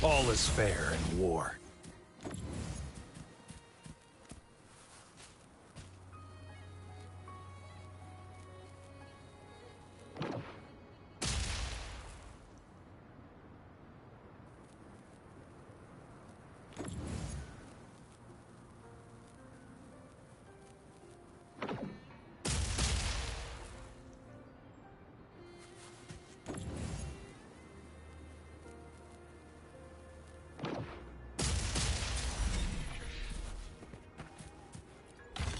All is fair in war.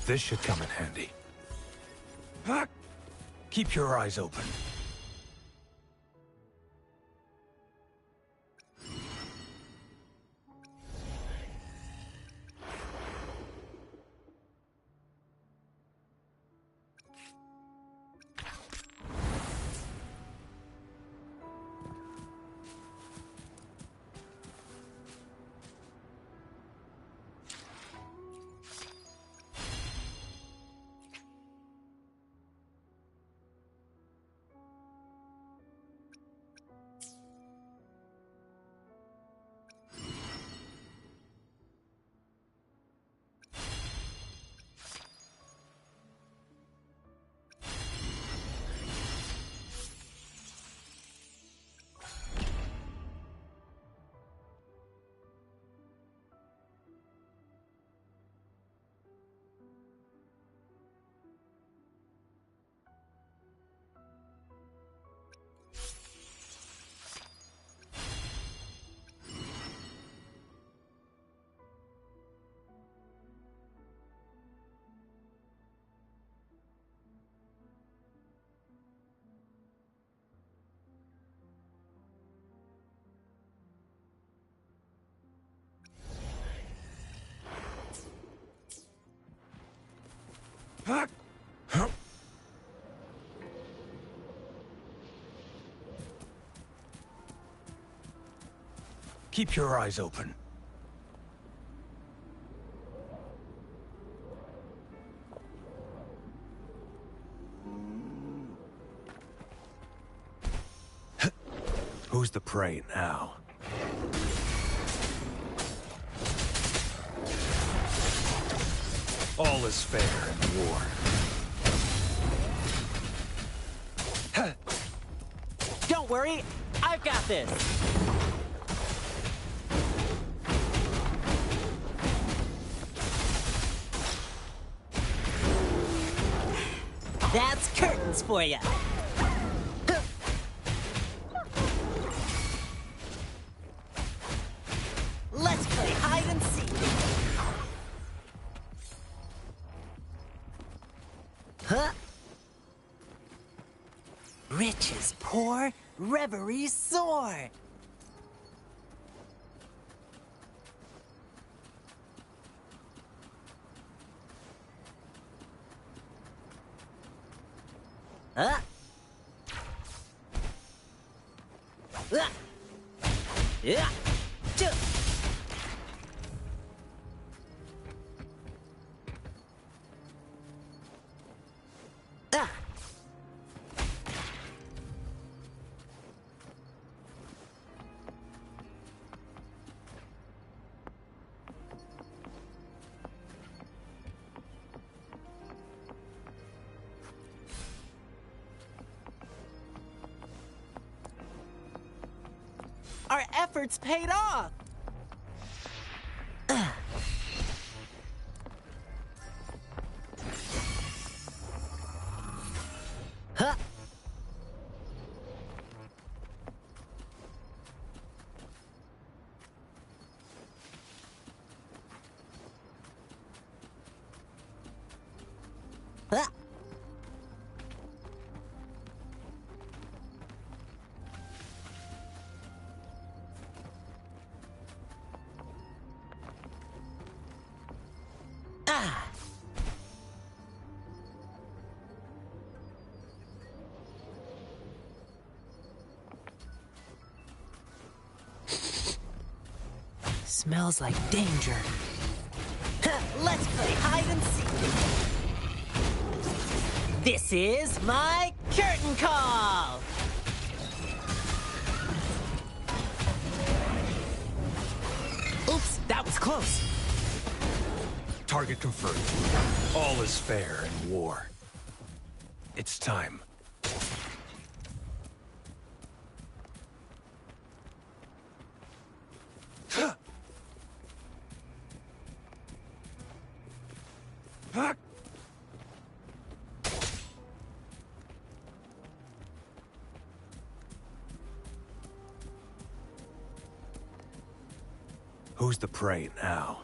This should come in handy. Keep your eyes open. Keep your eyes open. Who's the prey now? All is fair in war. Don't worry, I've got this. That's curtains for you. Let's play hide and seek. Huh? Riches pour, reveries soar. Huh? Yeah. Our efforts paid off! Huh? Huh? Smells like danger. Let's play hide and seek. This is my curtain call. Oops, that was close. Target confirmed. All is fair in war. It's time. Who's the prey now?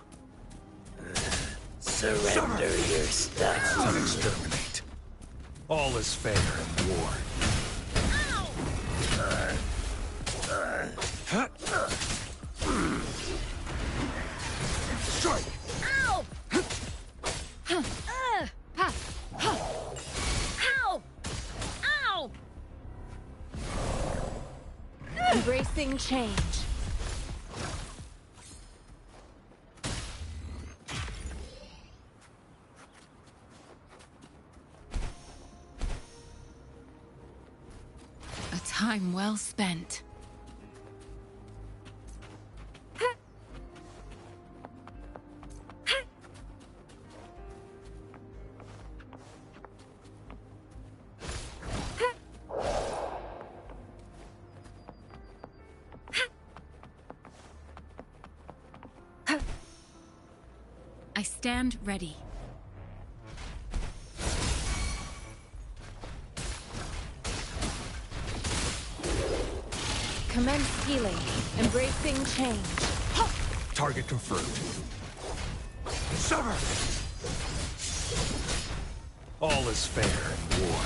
Surrender your stuff. Time to exterminate. All is fair in war. Strike! Ow! Ow! Ow! Embracing change. A time well spent. I stand ready. Commence healing. Embracing change. Target confirmed. Sever! All is fair in war.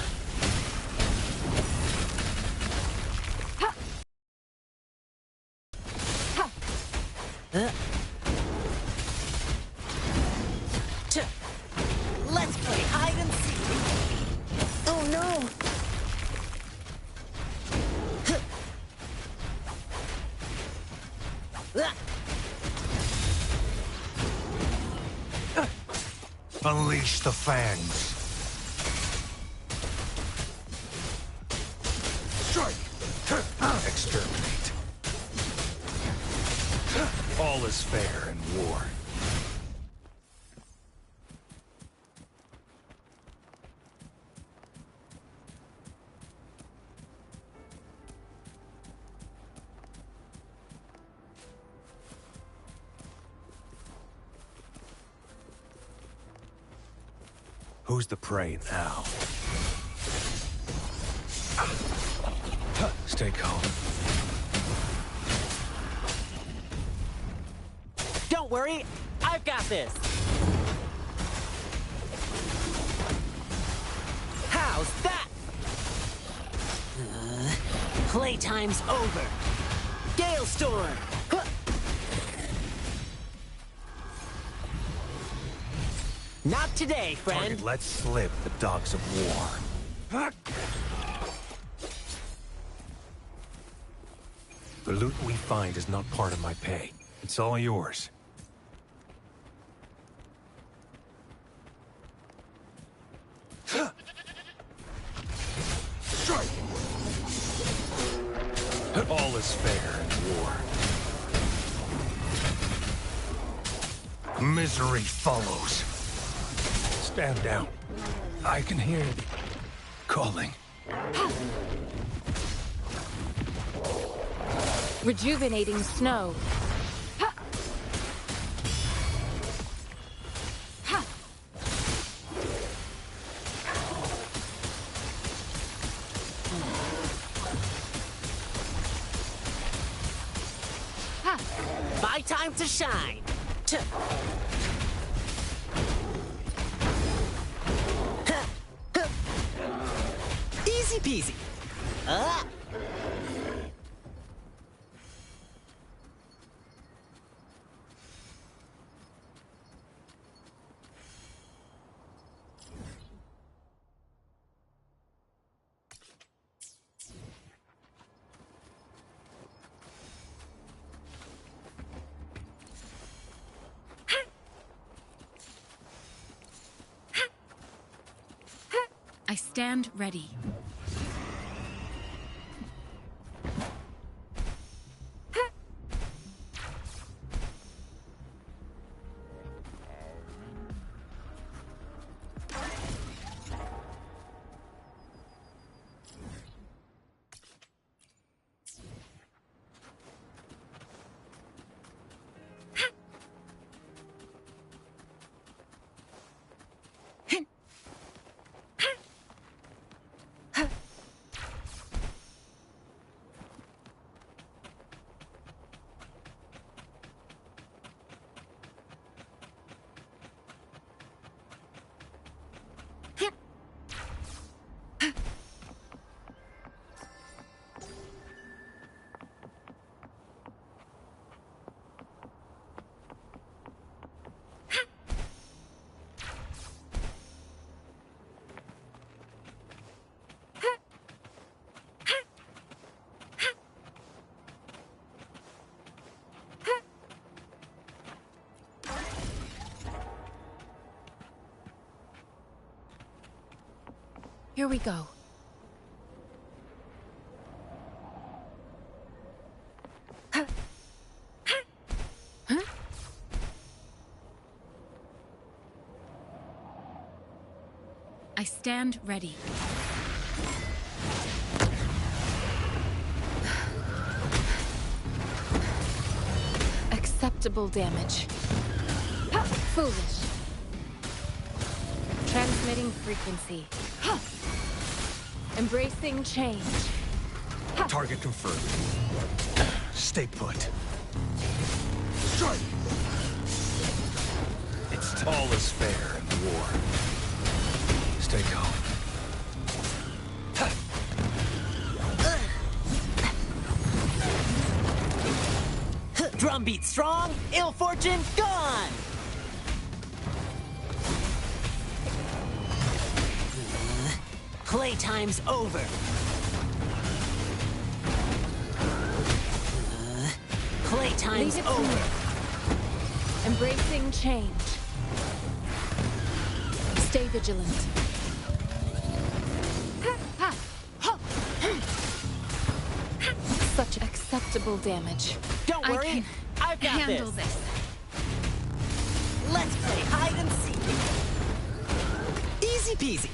Let's play hide and seek. Oh no! Unleash the fangs. Strike! Exterminate. All is fair in war. Who's the prey now? Stay calm. Don't worry, I've got this. How's that? Playtime's over. Gale Storm! Huh. Not today, friend. Target let slip the dogs of war. The loot we find is not part of my pay. It's all yours. Strike! All is fair in war. Misery follows. Stand down. I can hear it calling. Rejuvenating snow. My time to shine. Easy peasy. I stand ready. Here we go. I stand ready. Acceptable damage. Foolish. Transmitting frequency. Embracing change. Target confirmed. Stay put. Strike! It's all is fair in war. Stay calm. Drumbeat strong, ill fortune gone! Playtime's over. Playtime's Leave it to over. me. Embracing change. Stay vigilant. Such acceptable damage. Don't worry, I can I've got handle this. this. Let's play hide and seek. Easy peasy.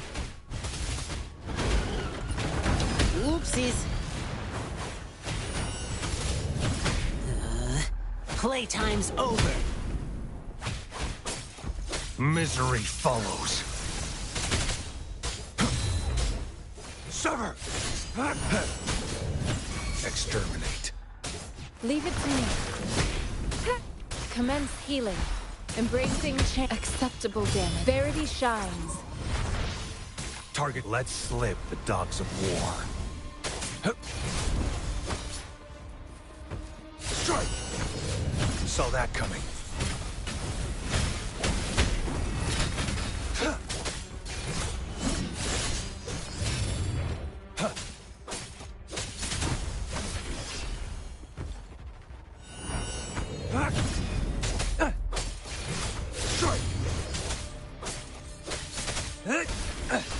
Oopsies. Playtime's over. Misery follows. Sever! Exterminate. Leave it to me. Commence healing. Embracing change. Acceptable damage. Verity shines. Target, let slip the dogs of war. Strike! Saw that coming. Strike!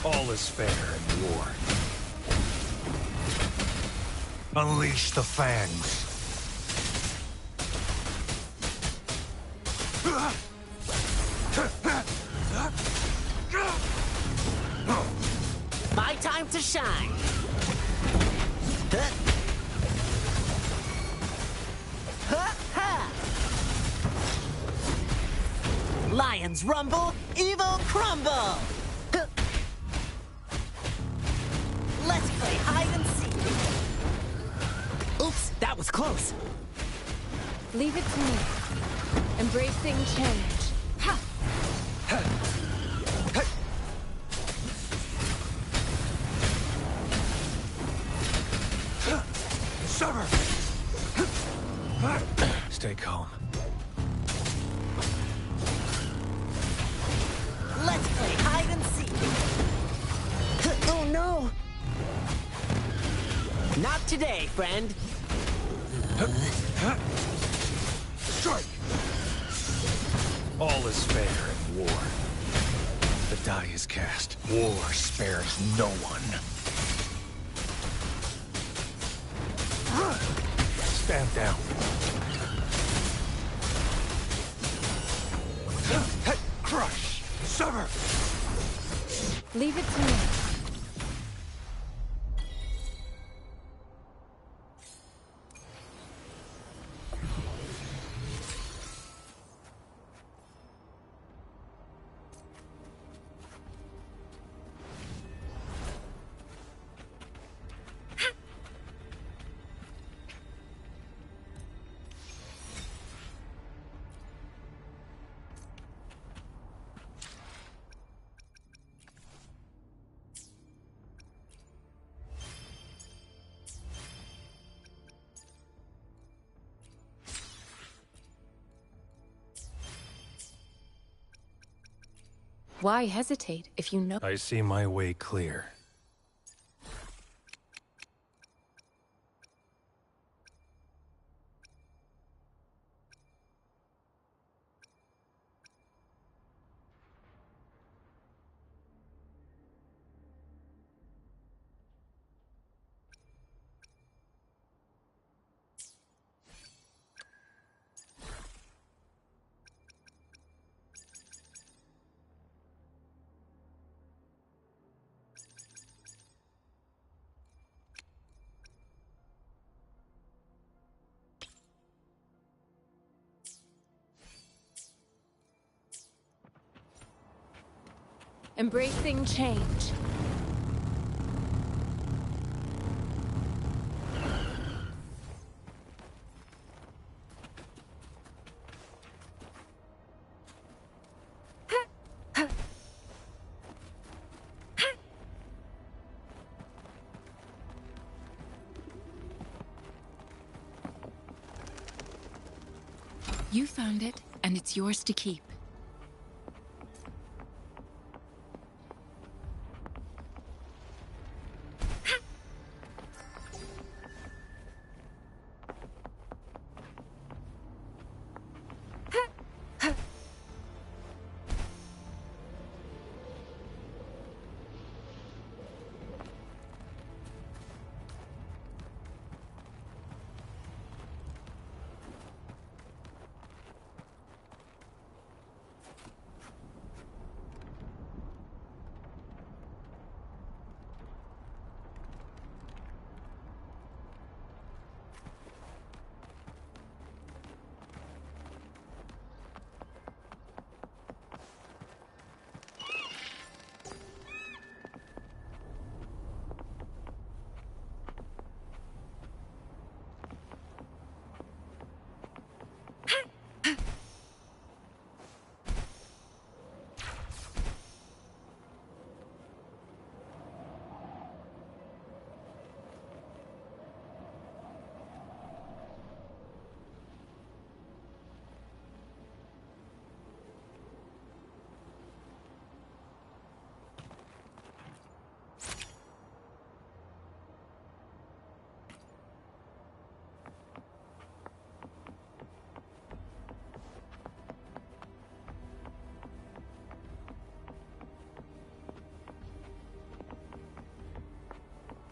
All is fair in war. Unleash the fangs. My time to shine. Lions rumble, evil crumble. Let's play hide and seek. Oops, that was close. Leave it to me. Embracing change. Sever! Stay calm. Let's play hide and seek. Oh no! Not today, friend. Strike! All is fair in war. The die is cast, war spares no one. Stand down. Crush! Sever! Leave it to me. Why hesitate if you know? I see my way clear. Embracing change. You found it, and it's yours to keep.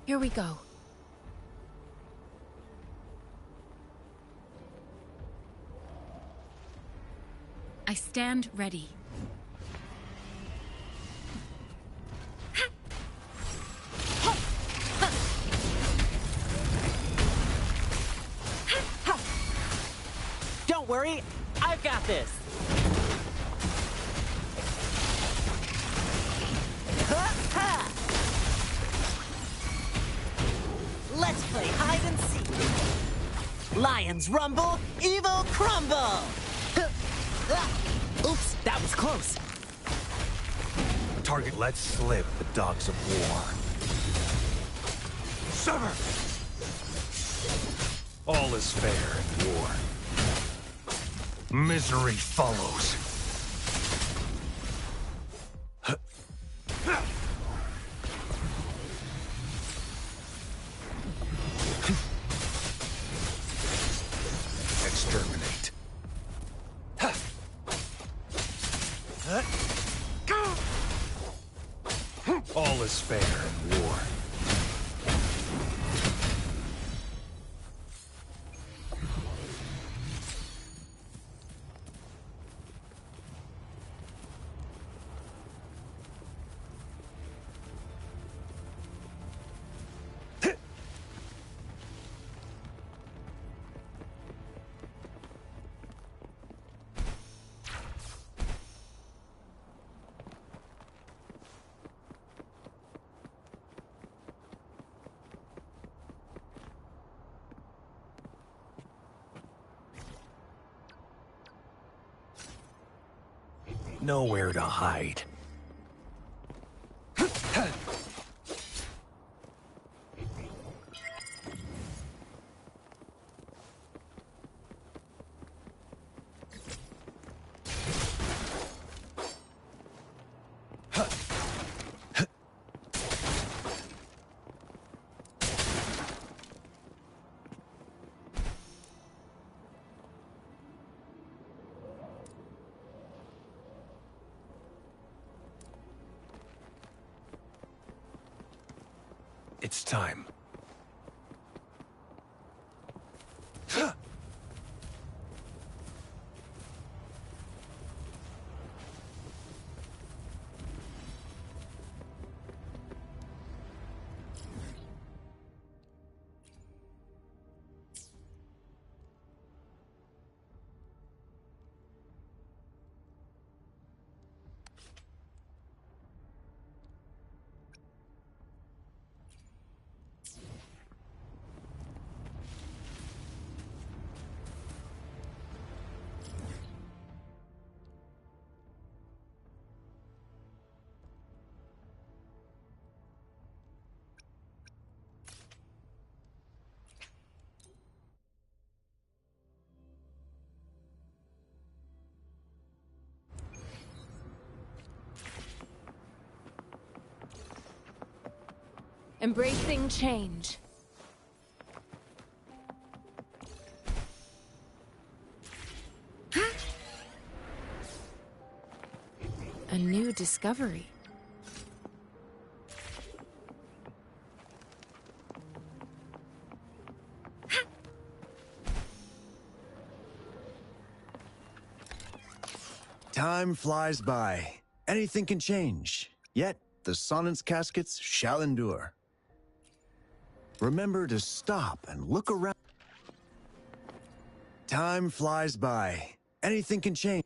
Here we go. I stand ready. Don't worry, I've got this. Let's play hide and seek. Lions rumble, evil crumble. Oops, that was close. Target, let's slip the dogs of war. Sever! All is fair in war. Misery follows. Exterminate. All is fair in war. Nowhere to hide. It's time. Embracing change. A new discovery. Time flies by. Anything can change. Yet, the Sonnet's caskets shall endure. Remember to stop and look around. Time flies by. Anything can change.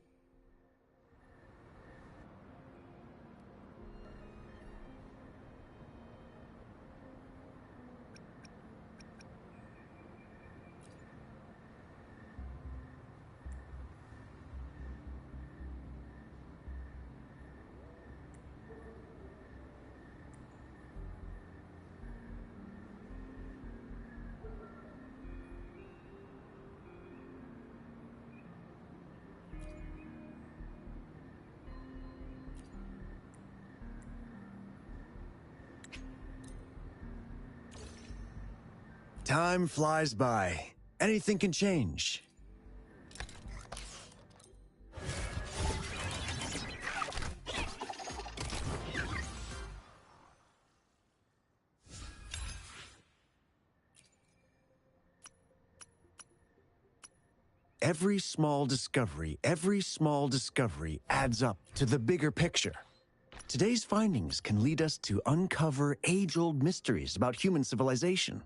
Time flies by. Anything can change. Every small discovery adds up to the bigger picture. Today's findings can lead us to uncover age-old mysteries about human civilization.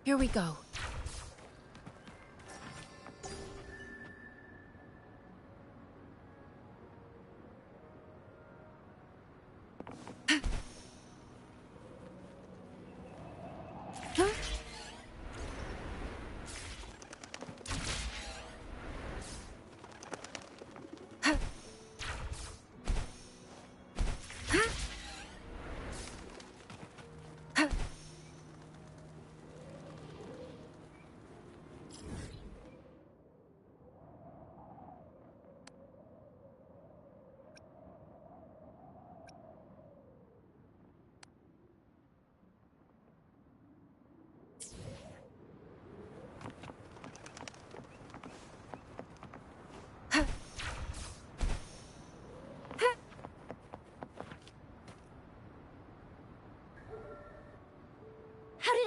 Here we go.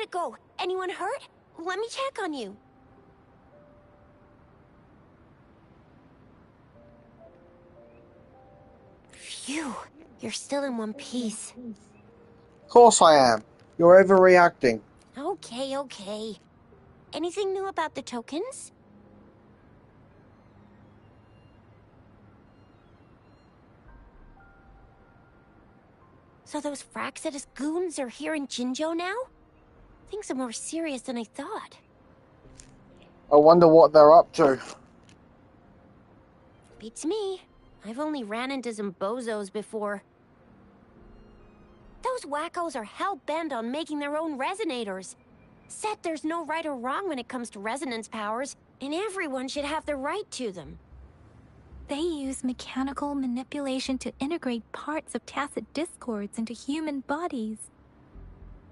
it go? Anyone hurt? Let me check on you. Phew, you're still in one piece. Of course I am. You're overreacting. Okay, okay. Anything new about the tokens? So those Fraxidus goons are here in Jinzhou now? Things are more serious than I thought. I wonder what they're up to. Beats me. I've only ran into some bozos before. Those wackos are hell-bent on making their own resonators. Said there's no right or wrong when it comes to resonance powers, and everyone should have the right to them. They use mechanical manipulation to integrate parts of tacit discords into human bodies,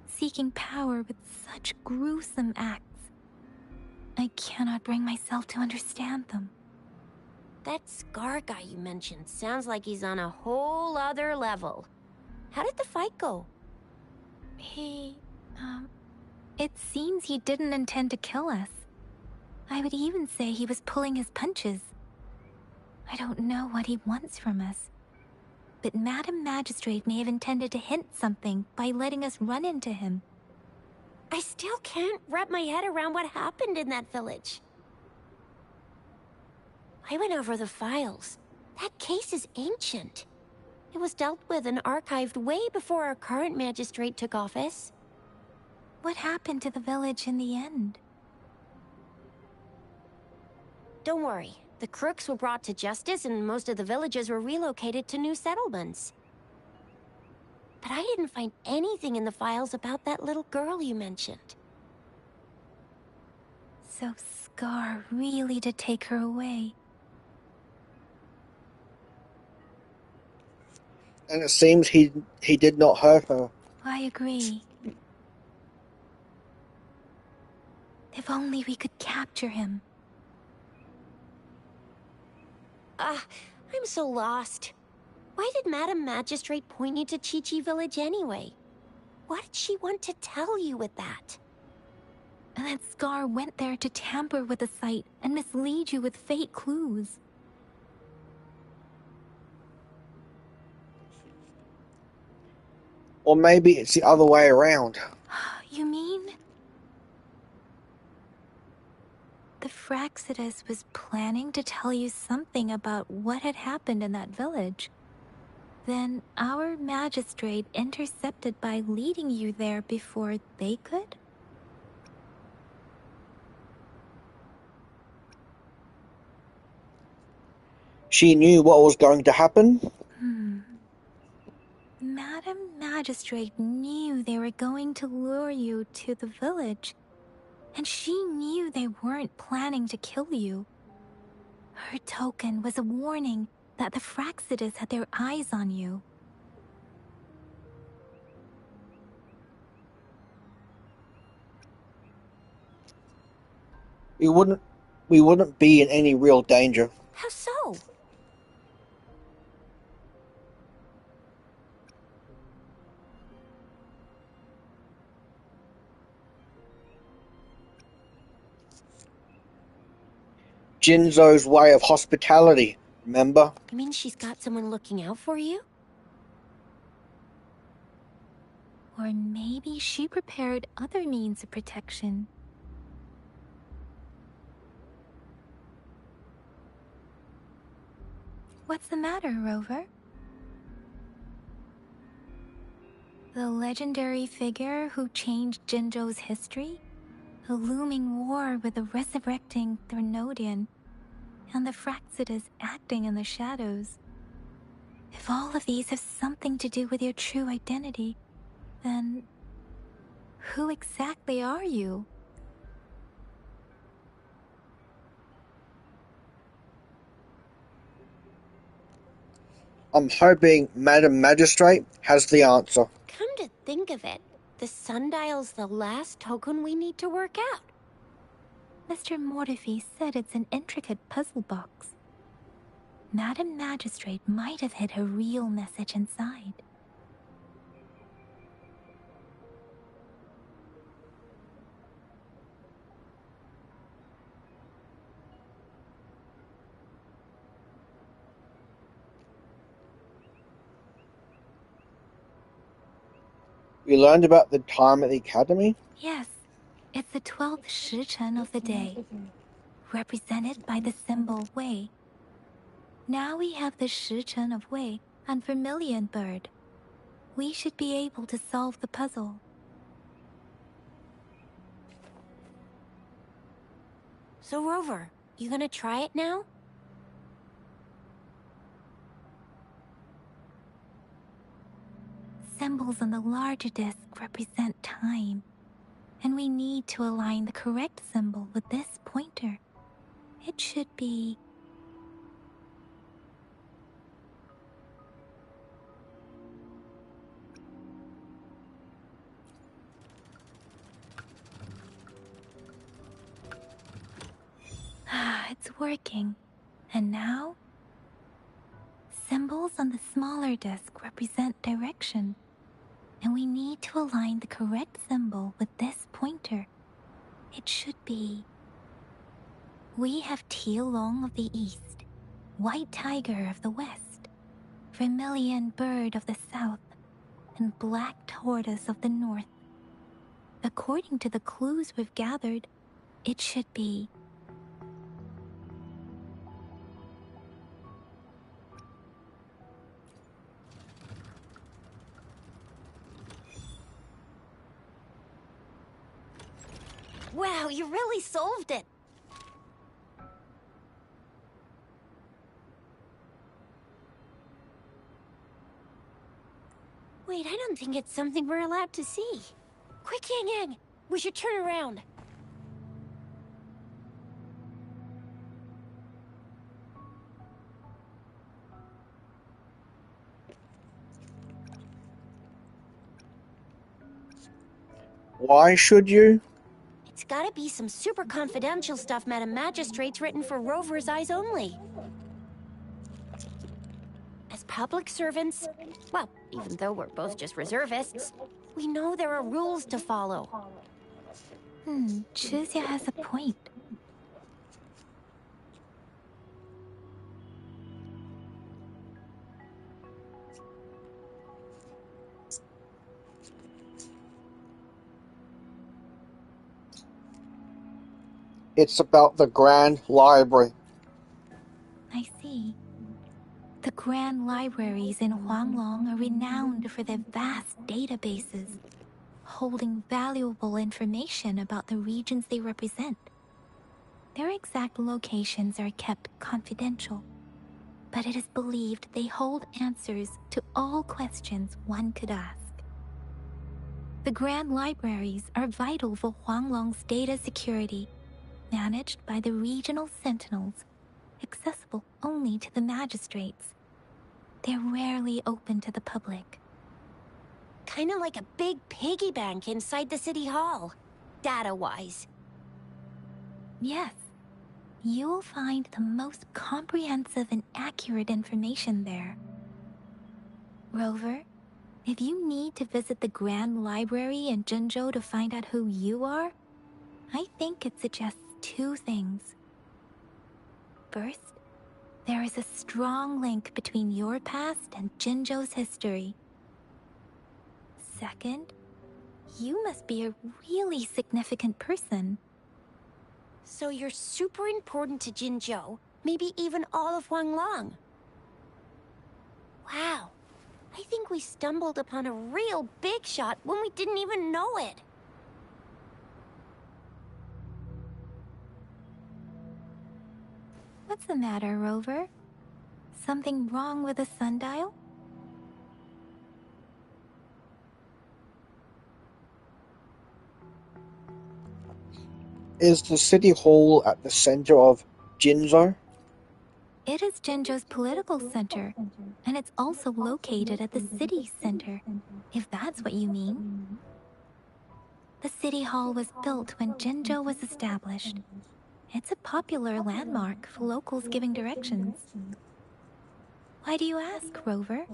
seeking power with such gruesome acts. I cannot bring myself to understand them. That Scar guy you mentioned sounds like he's on a whole other level. How did the fight go? It seems he didn't intend to kill us. I would even say he was pulling his punches. I don't know what he wants from us. But Madam Magistrate may have intended to hint something by letting us run into him. I still can't wrap my head around what happened in that village. I went over the files. That case is ancient. It was dealt with and archived way before our current magistrate took office. What happened to the village in the end? Don't worry. The crooks were brought to justice and most of the villagers were relocated to new settlements. But I didn't find anything in the files about that little girl you mentioned. So Scar really did take her away. And it seems he did not hurt her. I agree. If only we could capture him. I'm so lost. Why did Madam Magistrate point you to Chi-Chi Village anyway? What did she want to tell you with that? And that Scar went there to tamper with the site and mislead you with fake clues. Or maybe it's the other way around. You mean? The Fraxidus was planning to tell you something about what had happened in that village. Then our magistrate intercepted by leading you there before they could? She knew what was going to happen. Madam Magistrate knew they were going to lure you to the village. And she knew they weren't planning to kill you. Her token was a warning that the Fraxidus had their eyes on you. We wouldn't be in any real danger. How so? Jinzou's way of hospitality, remember? You mean she's got someone looking out for you? Or maybe she prepared other means of protection. What's the matter, Rover? The legendary figure who changed Jinzhou's history? A looming war with the resurrecting Threnodian, and the Fraxidus acting in the shadows. If all of these have something to do with your true identity, then who exactly are you? I'm hoping Madam Magistrate has the answer. Come to think of it, the sundial's the last token we need to work out. Mr. Mortefi said it's an intricate puzzle box. Madam Magistrate might have hid her real message inside. You learned about the time at the academy? Yes, it's the 12th shichen of the day, represented by the symbol Wei. Now we have the shichen of Wei and Vermilion Bird. We should be able to solve the puzzle. So, Rover, you gonna try it now? Symbols on the larger disc represent time, and we need to align the correct symbol with this pointer. It should be... It's working. And now? Symbols on the smaller disc represent direction, and we need to align the correct symbol with this pointer. It should be... We have Tielong of the east, White Tiger of the west, Vermilion Bird of the south, and Black Tortoise of the north. According to the clues we've gathered, it should be... Wow, you really solved it! Wait, I don't think it's something we're allowed to see. Quick, Yang Yang! We should turn around. Why should you? It's gotta be some super confidential stuff Madam Magistrate's written for Rover's eyes only. As public servants, well, even though we're both just reservists, we know there are rules to follow. Chuzia has a point. It's about the Grand Library. I see. The grand libraries in Huanglong are renowned for their vast databases, holding valuable information about the regions they represent. Their exact locations are kept confidential, but it is believed they hold answers to all questions one could ask. The grand libraries are vital for Huanglong's data security, managed by the regional sentinels, accessible only to the magistrates. They're rarely open to the public. Kinda like a big piggy bank inside the city hall, data-wise. Yes, you'll find the most comprehensive and accurate information there. Rover, if you need to visit the Grand Library in Jinzhou to find out who you are, I think it suggests two things. First, there is a strong link between your past and Jinzhou's history. Second, you must be a really significant person. So you're super important to Jinzhou, maybe even all of Huanglong. Wow, I think we stumbled upon a real big shot when we didn't even know it. What's the matter, Rover? Something wrong with the sundial? Is the city hall at the center of Jinzhou? It is Jinzhou's political center, and it's also located at the city center, if that's what you mean. The city hall was built when Jinzhou was established. It's a popular landmark for locals giving directions. Why do you ask, Rover?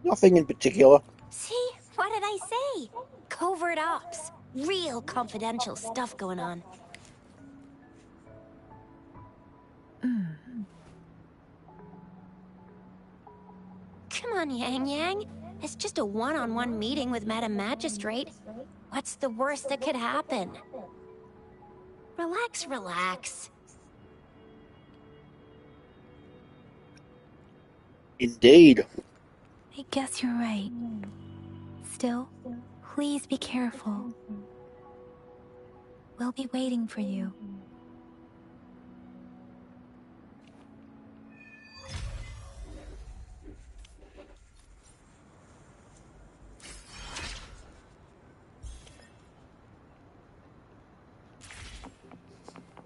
Nothing in particular. See? What did I say? Covert ops. Real confidential stuff going on. Come on, Yang Yang. It's just a one-on-one meeting with Madam Magistrate. What's the worst that could happen? Relax, relax. Indeed. I guess you're right. Still, please be careful. We'll be waiting for you.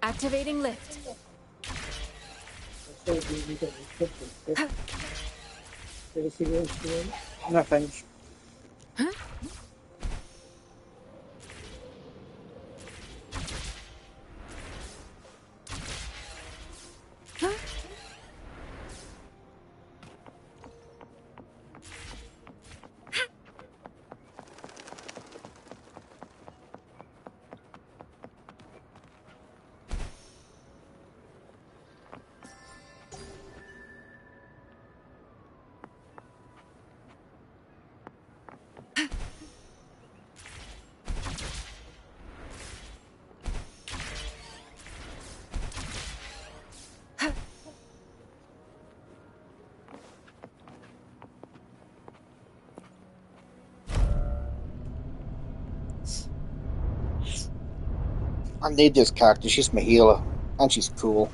Activating lift. No thanks. I need this character. She's my healer, and she's cool.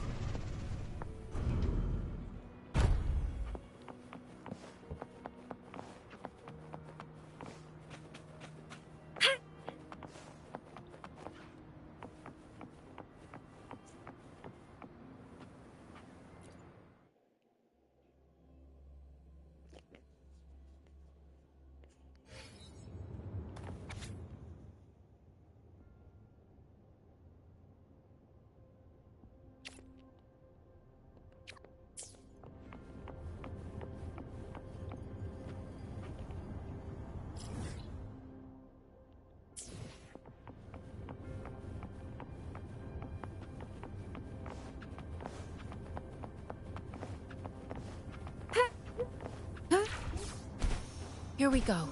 Here we go.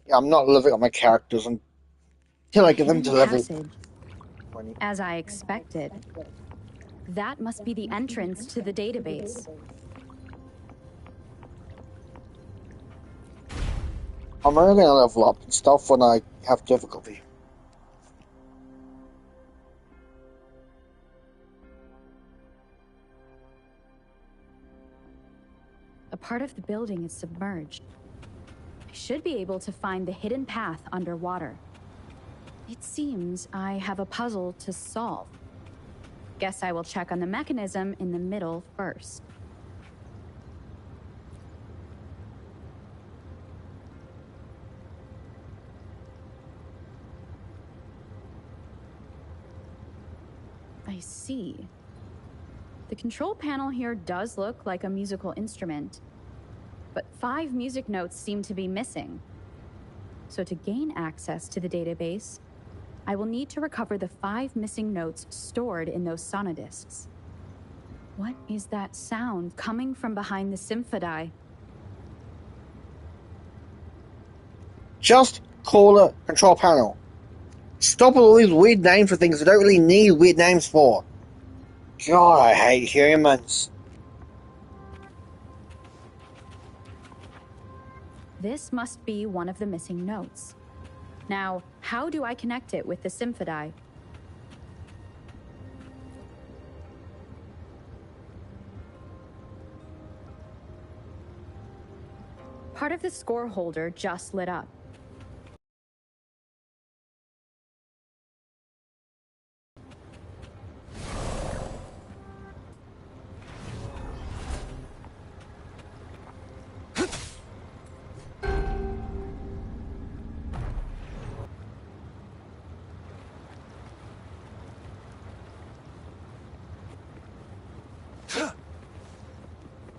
Yeah, I'm not living on my characters until I get them to Hidden level passage, 20. as I expected. That must be the entrance to the database. I'm only going to level up and stuff when I have difficulty. A part of the building is submerged. I should be able to find the hidden path underwater. It seems I have a puzzle to solve. Guess I will check on the mechanism in the middle first. I see. The control panel here does look like a musical instrument, but 5 music notes seem to be missing. So to gain access to the database, I will need to recover the 5 missing notes stored in those sonodiscs. What is that sound coming from behind the symphodi? Just call it control panel. Stop with all these weird names for things I don't really need weird names for. God, I hate humans. This must be one of the missing notes. Now, how do I connect it with the symphody? Part of the score holder just lit up.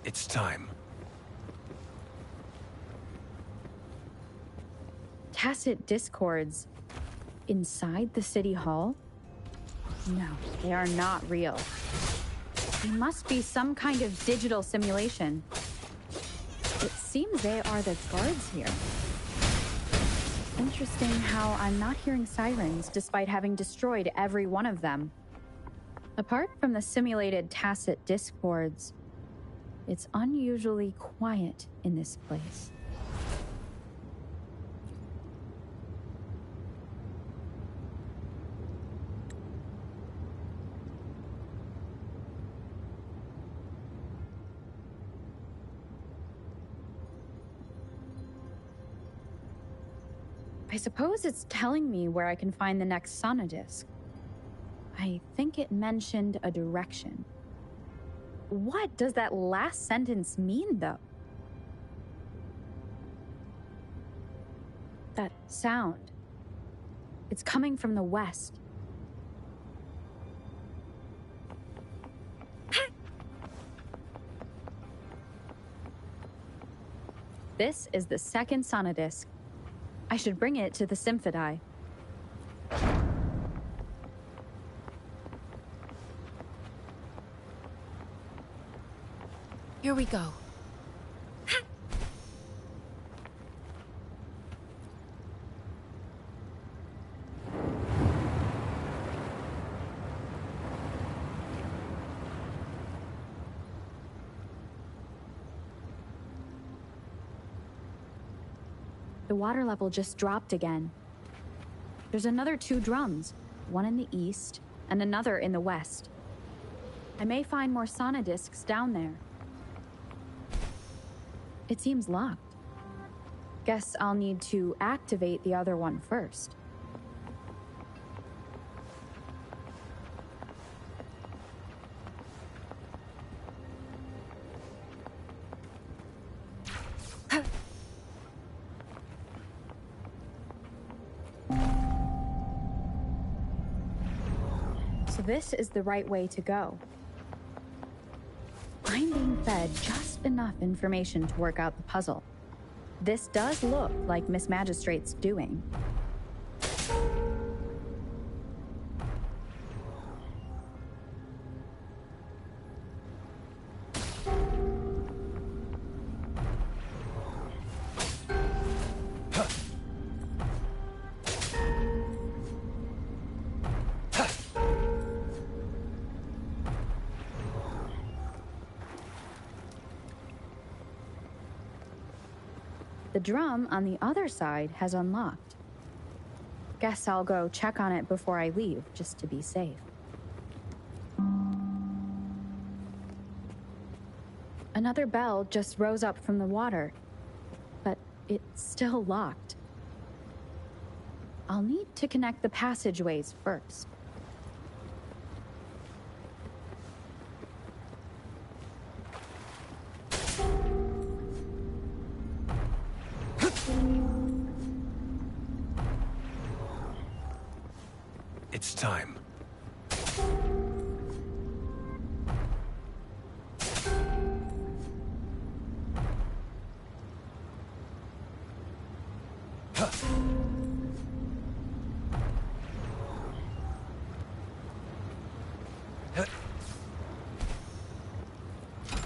It's time. Tacit discords inside the city hall? No, they are not real. They must be some kind of digital simulation. It seems they are the guards here. Interesting how I'm not hearing sirens despite having destroyed every one of them. Apart from the simulated tacit discords, it's unusually quiet in this place. I suppose it's telling me where I can find the next sonodisc. I think it mentioned a direction. What does that last sentence mean, though? That sound. It's coming from the west. This is the second sonodisc. I should bring it to the symphody. Here we go. The water level just dropped again. There's another 2 drums, one in the east and another in the west. I may find more sonodiscs down there. It seems locked. Guess I'll need to activate the other one first. So this is the right way to go. I'm being fed just enough information to work out the puzzle. This does look like Miss Magistrate's doing. The drum on the other side has unlocked. Guess I'll go check on it before I leave, just to be safe. Another bell just rose up from the water, but it's still locked. I'll need to connect the passageways first. It's time.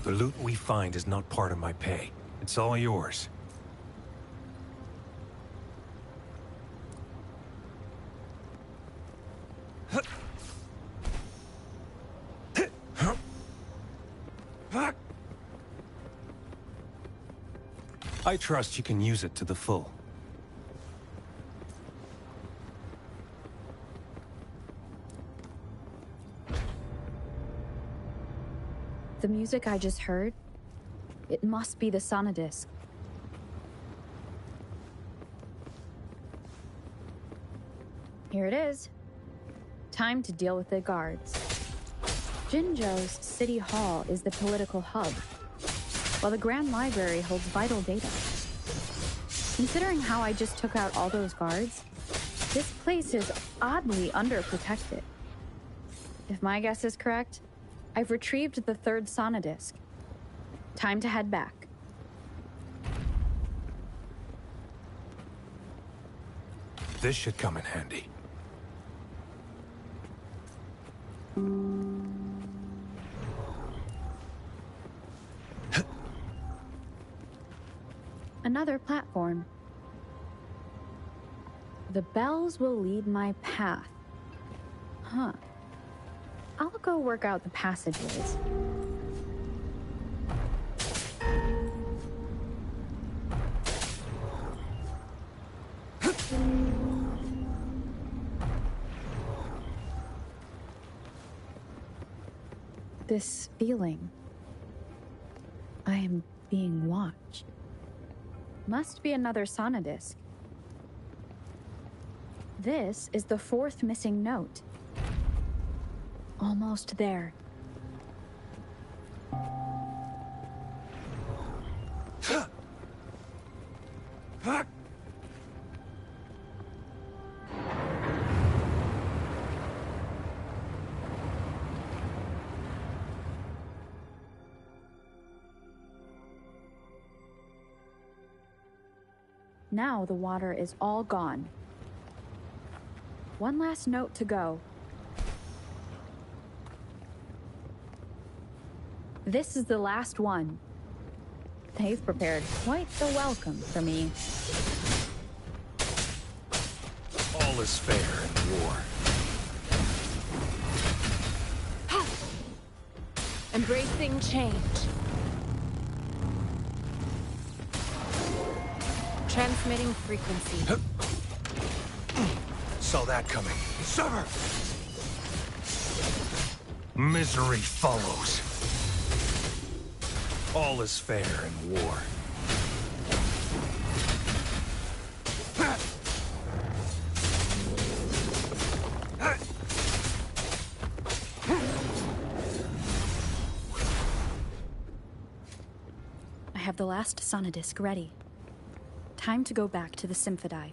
The loot we find is not part of my pay. It's all yours. I trust you can use it to the full. The music I just heard, it must be the Sonodisc. Here it is. Time to deal with the guards. Jinzhou's City Hall is the political hub, while the Grand Library holds vital data. Considering how I just took out all those guards, this place is oddly underprotected. If my guess is correct, I've retrieved the third Sonodisc. Time to head back. This should come in handy. Another platform. The bells will lead my path. Huh. I'll go work out the passageways. This feeling. I am being watched. Must be another Sonodisc. This is the fourth missing note. Almost there. Now the water is all gone. One last note to go. This is the last one. They've prepared quite the welcome for me. All is fair in war. Embracing change. Transmitting frequency. Saw that coming. Sever! Misery follows. All is fair in war. I have the last Sonodisc ready. Time to go back to the Symphodi.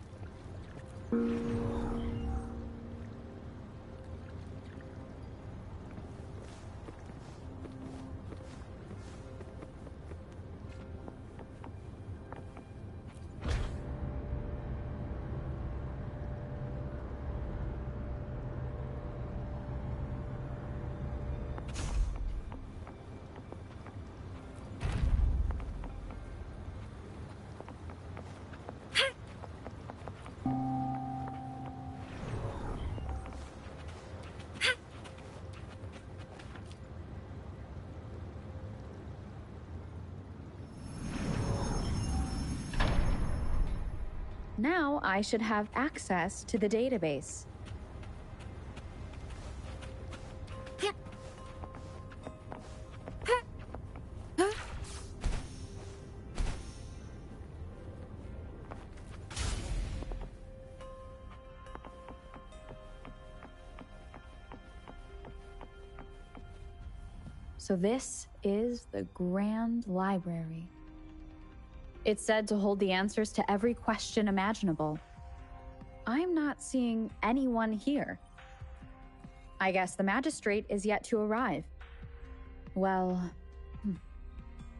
Now I should have access to the database. So this is the Grand Library. It's said to hold the answers to every question imaginable. I'm not seeing anyone here. I guess the magistrate is yet to arrive. Well,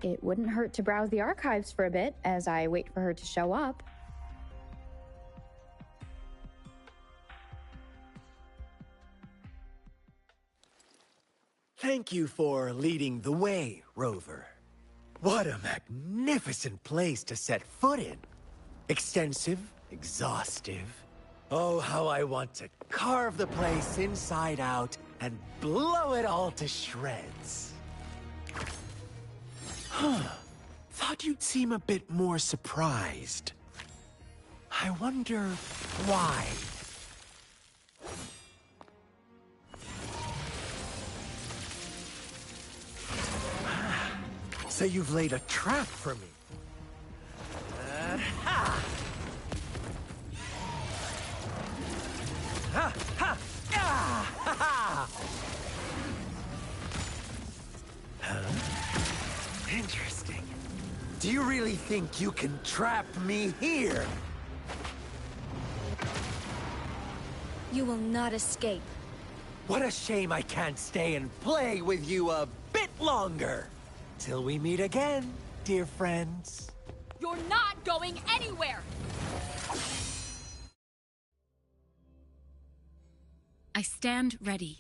it wouldn't hurt to browse the archives for a bit as I wait for her to show up. Thank you for leading the way, Rover. What a magnificent place to set foot in. Extensive, exhaustive. Oh, how I want to carve the place inside out and blow it all to shreds. Thought you'd seem a bit more surprised. I wonder why. So you've laid a trap for me. Ha! Ha! Ha! Ah! Ha! Ha! Huh? Interesting. Do you really think you can trap me here? You will not escape. What a shame I can't stay and play with you a bit longer. Till we meet again, dear friends. You're not going anywhere! I stand ready.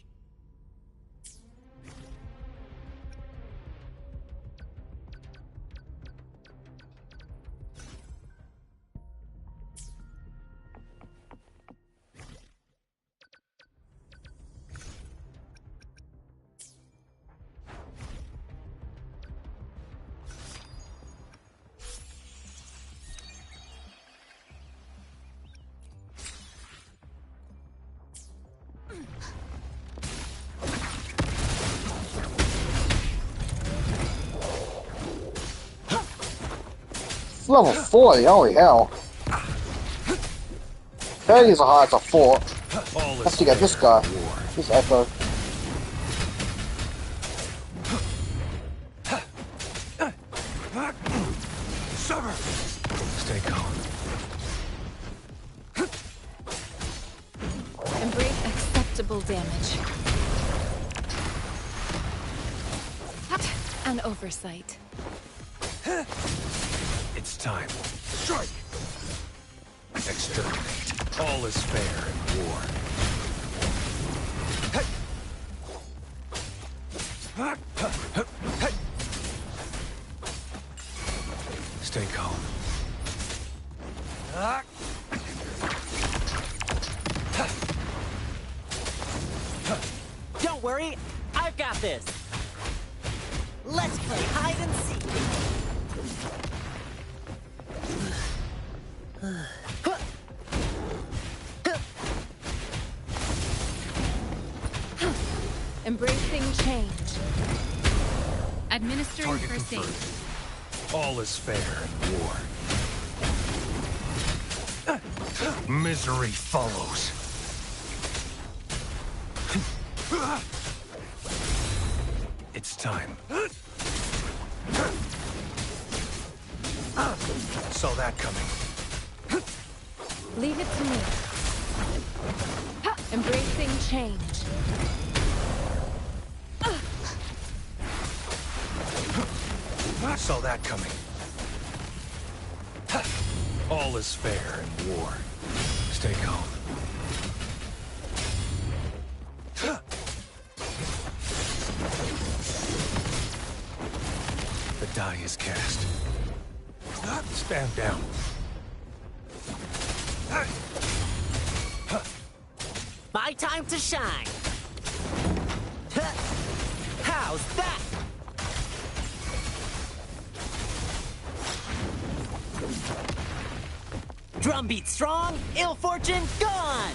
Level 40, holy hell. 30s are hard to fort. Let's get this guy. This Echo. Stay calm. Embrace acceptable damage. An oversight. It's time. Strike! Exterminate. All is fair in war. Stay calm. Don't worry, I've got this. Let's play hide and seek. Embracing change. Administering Target first aid. confirmed. All is fair in war. Misery follows. It's time. Saw that coming. Leave it to me. Embracing change. Saw that coming. All is fair in war. Stay calm. The die is cast. Stand down. My time to shine. How's that? Drumbeat strong, ill fortune gone.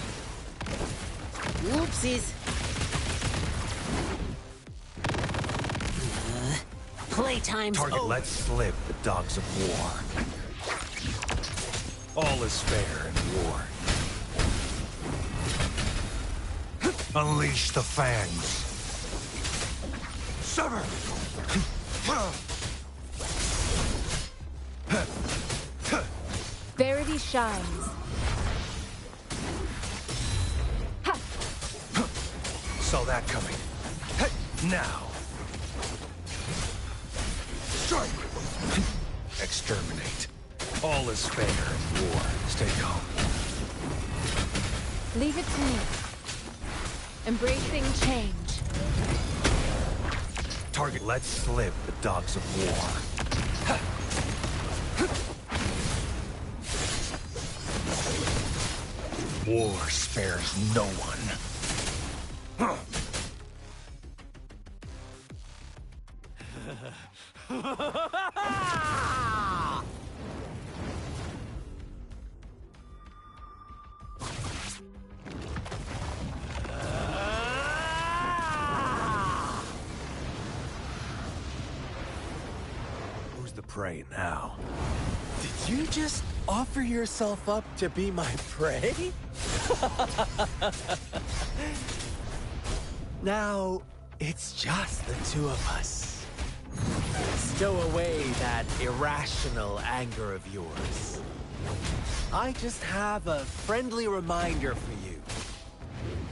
Oopsies. Playtime's Target over. let slip the dogs of war. All is fair in war. Unleash the fangs. Sever! Verity shines. Saw that coming. Now. Strike! Exterminate. All is fair in war. Stay calm. Leave it to me. Embracing change. Target let slip the dogs of war. War spares no one. the prey now. Did you just offer yourself up to be my prey? Now, it's just the two of us. Stow away that irrational anger of yours. I just have a friendly reminder for you.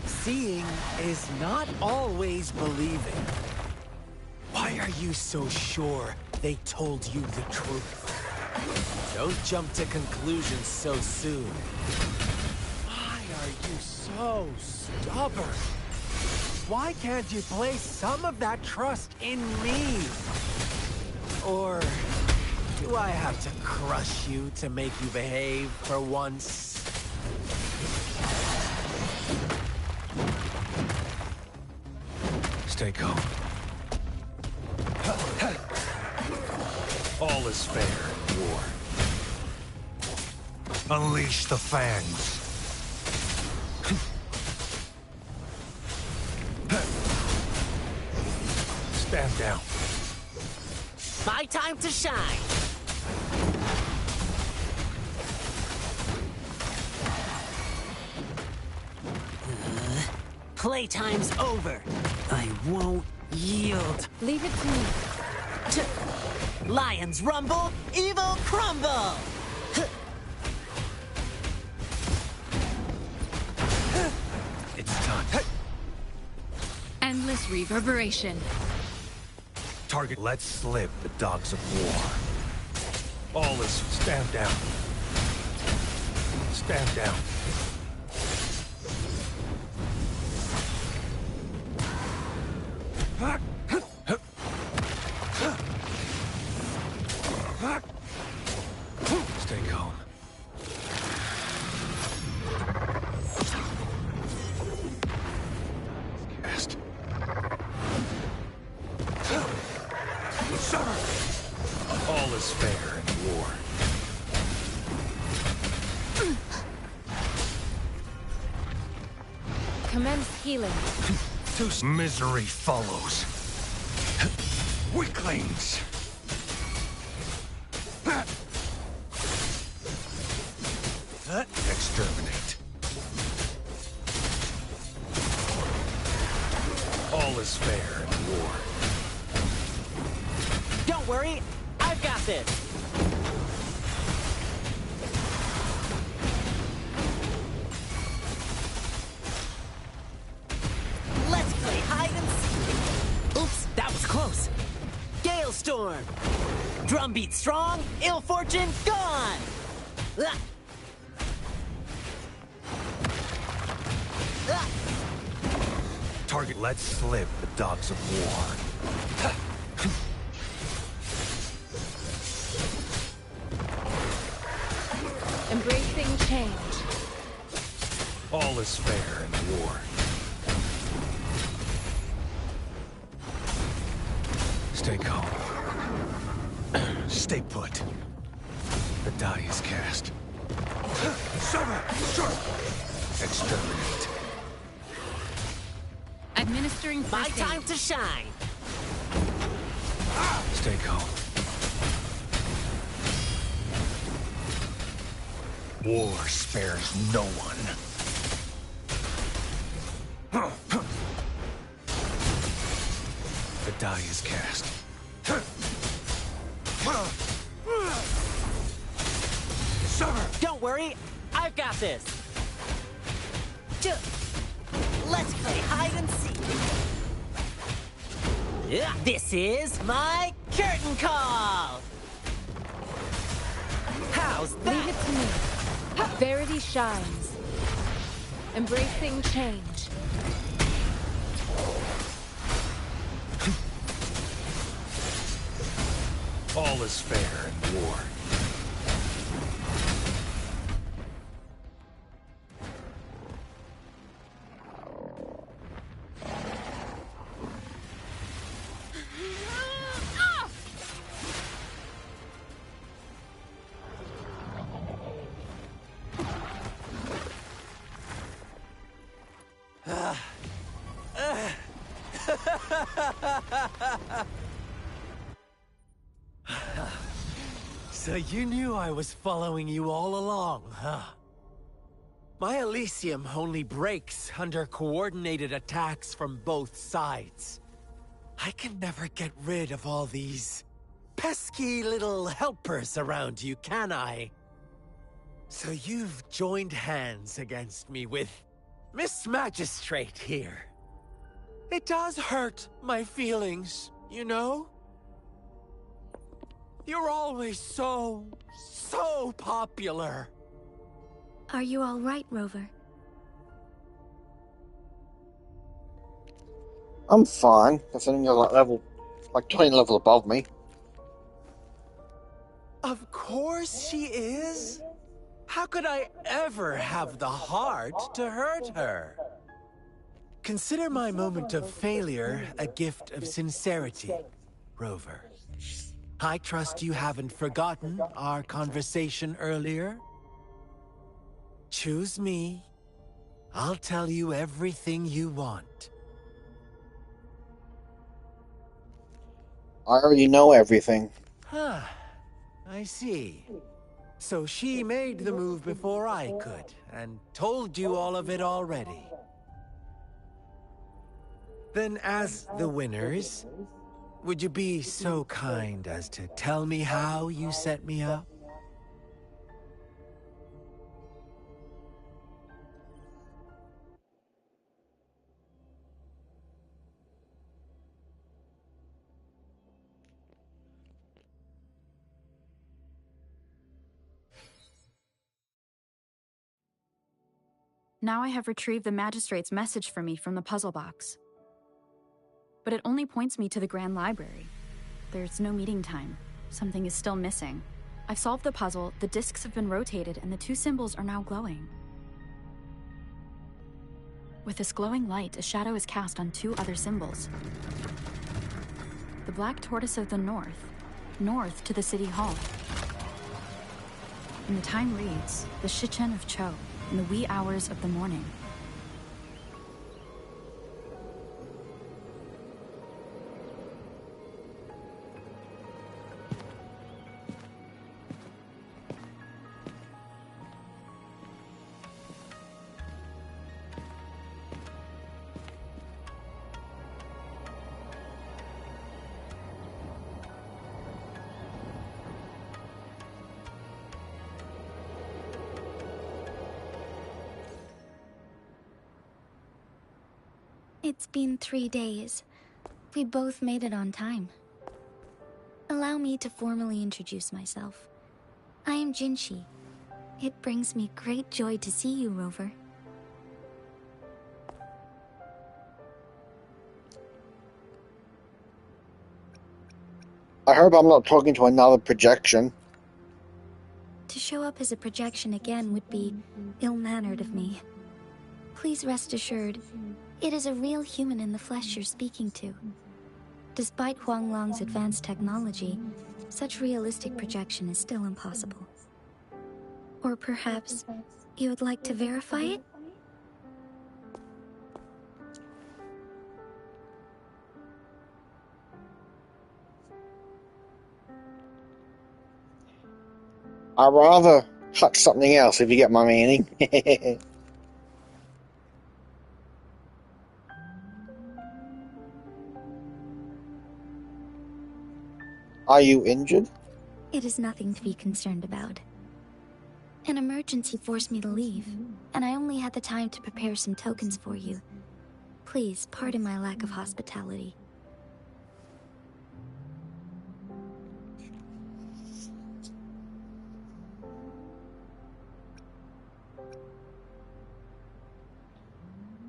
Seeing is not always believing. Why are you so sure they told you the truth? Don't jump to conclusions so soon. Why are you so stubborn? Why can't you place some of that trust in me? Or do I have to crush you to make you behave for once? Stay calm. All is fair in war. Unleash the fangs. Stand down. My time to shine. Playtime's over. I won't yield. Leave it to me. Lions rumble, evil crumble. It's time. Endless reverberation. Target, let slip the dogs of war. All is stand down. Stand down. Stay calm. Cast. All is fair in war. Commence healing. Misery follows. Weaklings. Exterminate. All is fair in war. Don't worry, I've got this. Let's play hide and seek. Oops, that was close. Gale storm. Drumbeat strong, ill fortune gone. Ah. Ah. Target, let slip the dogs of war. Embracing change. All is fair in war. Stay calm. Stay put. The die is cast. Summer! Sharp! Exterminate. Administering My first time aid. to shine. Stay calm. War spares no one. The die is cast. Summer! Don't worry, I've got this. Let's play hide and seek. Yeah, this is my curtain call. How's that? Leave it to me. Verity shines. Embracing change. All is fair in war. So you knew I was following you all along, huh? My Elysium only breaks under coordinated attacks from both sides. I can never get rid of all these pesky little helpers around you, can I? So you've joined hands against me with Miss Magistrate here. It does hurt my feelings, you know? You're always so popular. Are you all right, Rover? I'm fine, considering you're like 20 level above me. Of course she is. How could I ever have the heart to hurt her? Consider my moment of failure a gift of sincerity, Rover. I trust you haven't forgotten our conversation earlier. Choose me. I'll tell you everything you want. I already know everything. Huh. I see. So she made the move before I could, and told you all of it already. Then as the winners, would you be so kind as to tell me how you set me up? Now I have retrieved the magistrate's message for me from the puzzle box. But it only points me to the Grand Library. There's no meeting time. Something is still missing. I've solved the puzzle, the discs have been rotated, and the two symbols are now glowing. With this glowing light, a shadow is cast on two other symbols. The black tortoise of the north to the city hall. And the time reads, the Shichen of Cho, in the wee hours of the morning. It's been 3 days. We both made it on time. Allow me to formally introduce myself. I am Jinshi. It brings me great joy to see you, Rover. I hope I'm not talking to another projection. To show up as a projection again would be ill-mannered of me. Please rest assured, it is a real human in the flesh you're speaking to. Despite Huanglong's advanced technology, such realistic projection is still impossible. Or perhaps you would like to verify it? I'd rather touch something else, if you get my meaning. Are you injured? It is nothing to be concerned about. An emergency forced me to leave, and I only had the time to prepare some tokens for you. Please, pardon my lack of hospitality.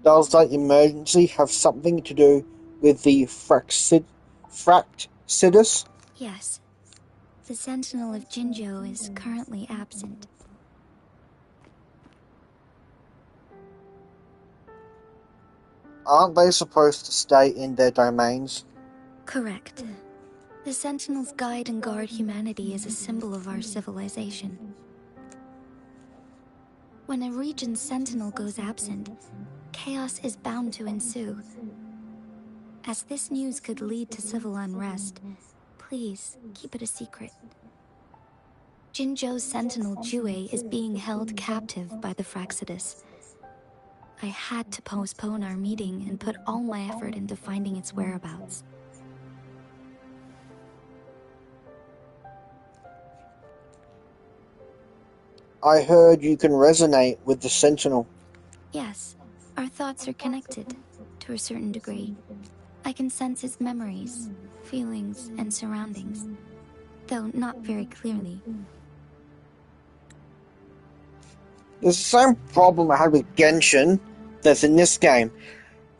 Does that emergency have something to do with the Fractsidus? Yes. The Sentinel of Jinzhou is currently absent. Aren't they supposed to stay in their domains? Correct. The Sentinels guide and guard humanity as a symbol of our civilization. When a region's sentinel goes absent, chaos is bound to ensue. As this news could lead to civil unrest, please keep it a secret. Jinzhou's sentinel Jue is being held captive by the Fraxidus. I had to postpone our meeting and put all my effort into finding its whereabouts. I heard you can resonate with the Sentinel. Yes, our thoughts are connected, to a certain degree. I can sense his memories, feelings, and surroundings, though not very clearly. There's the same problem I had with Genshin that's in this game.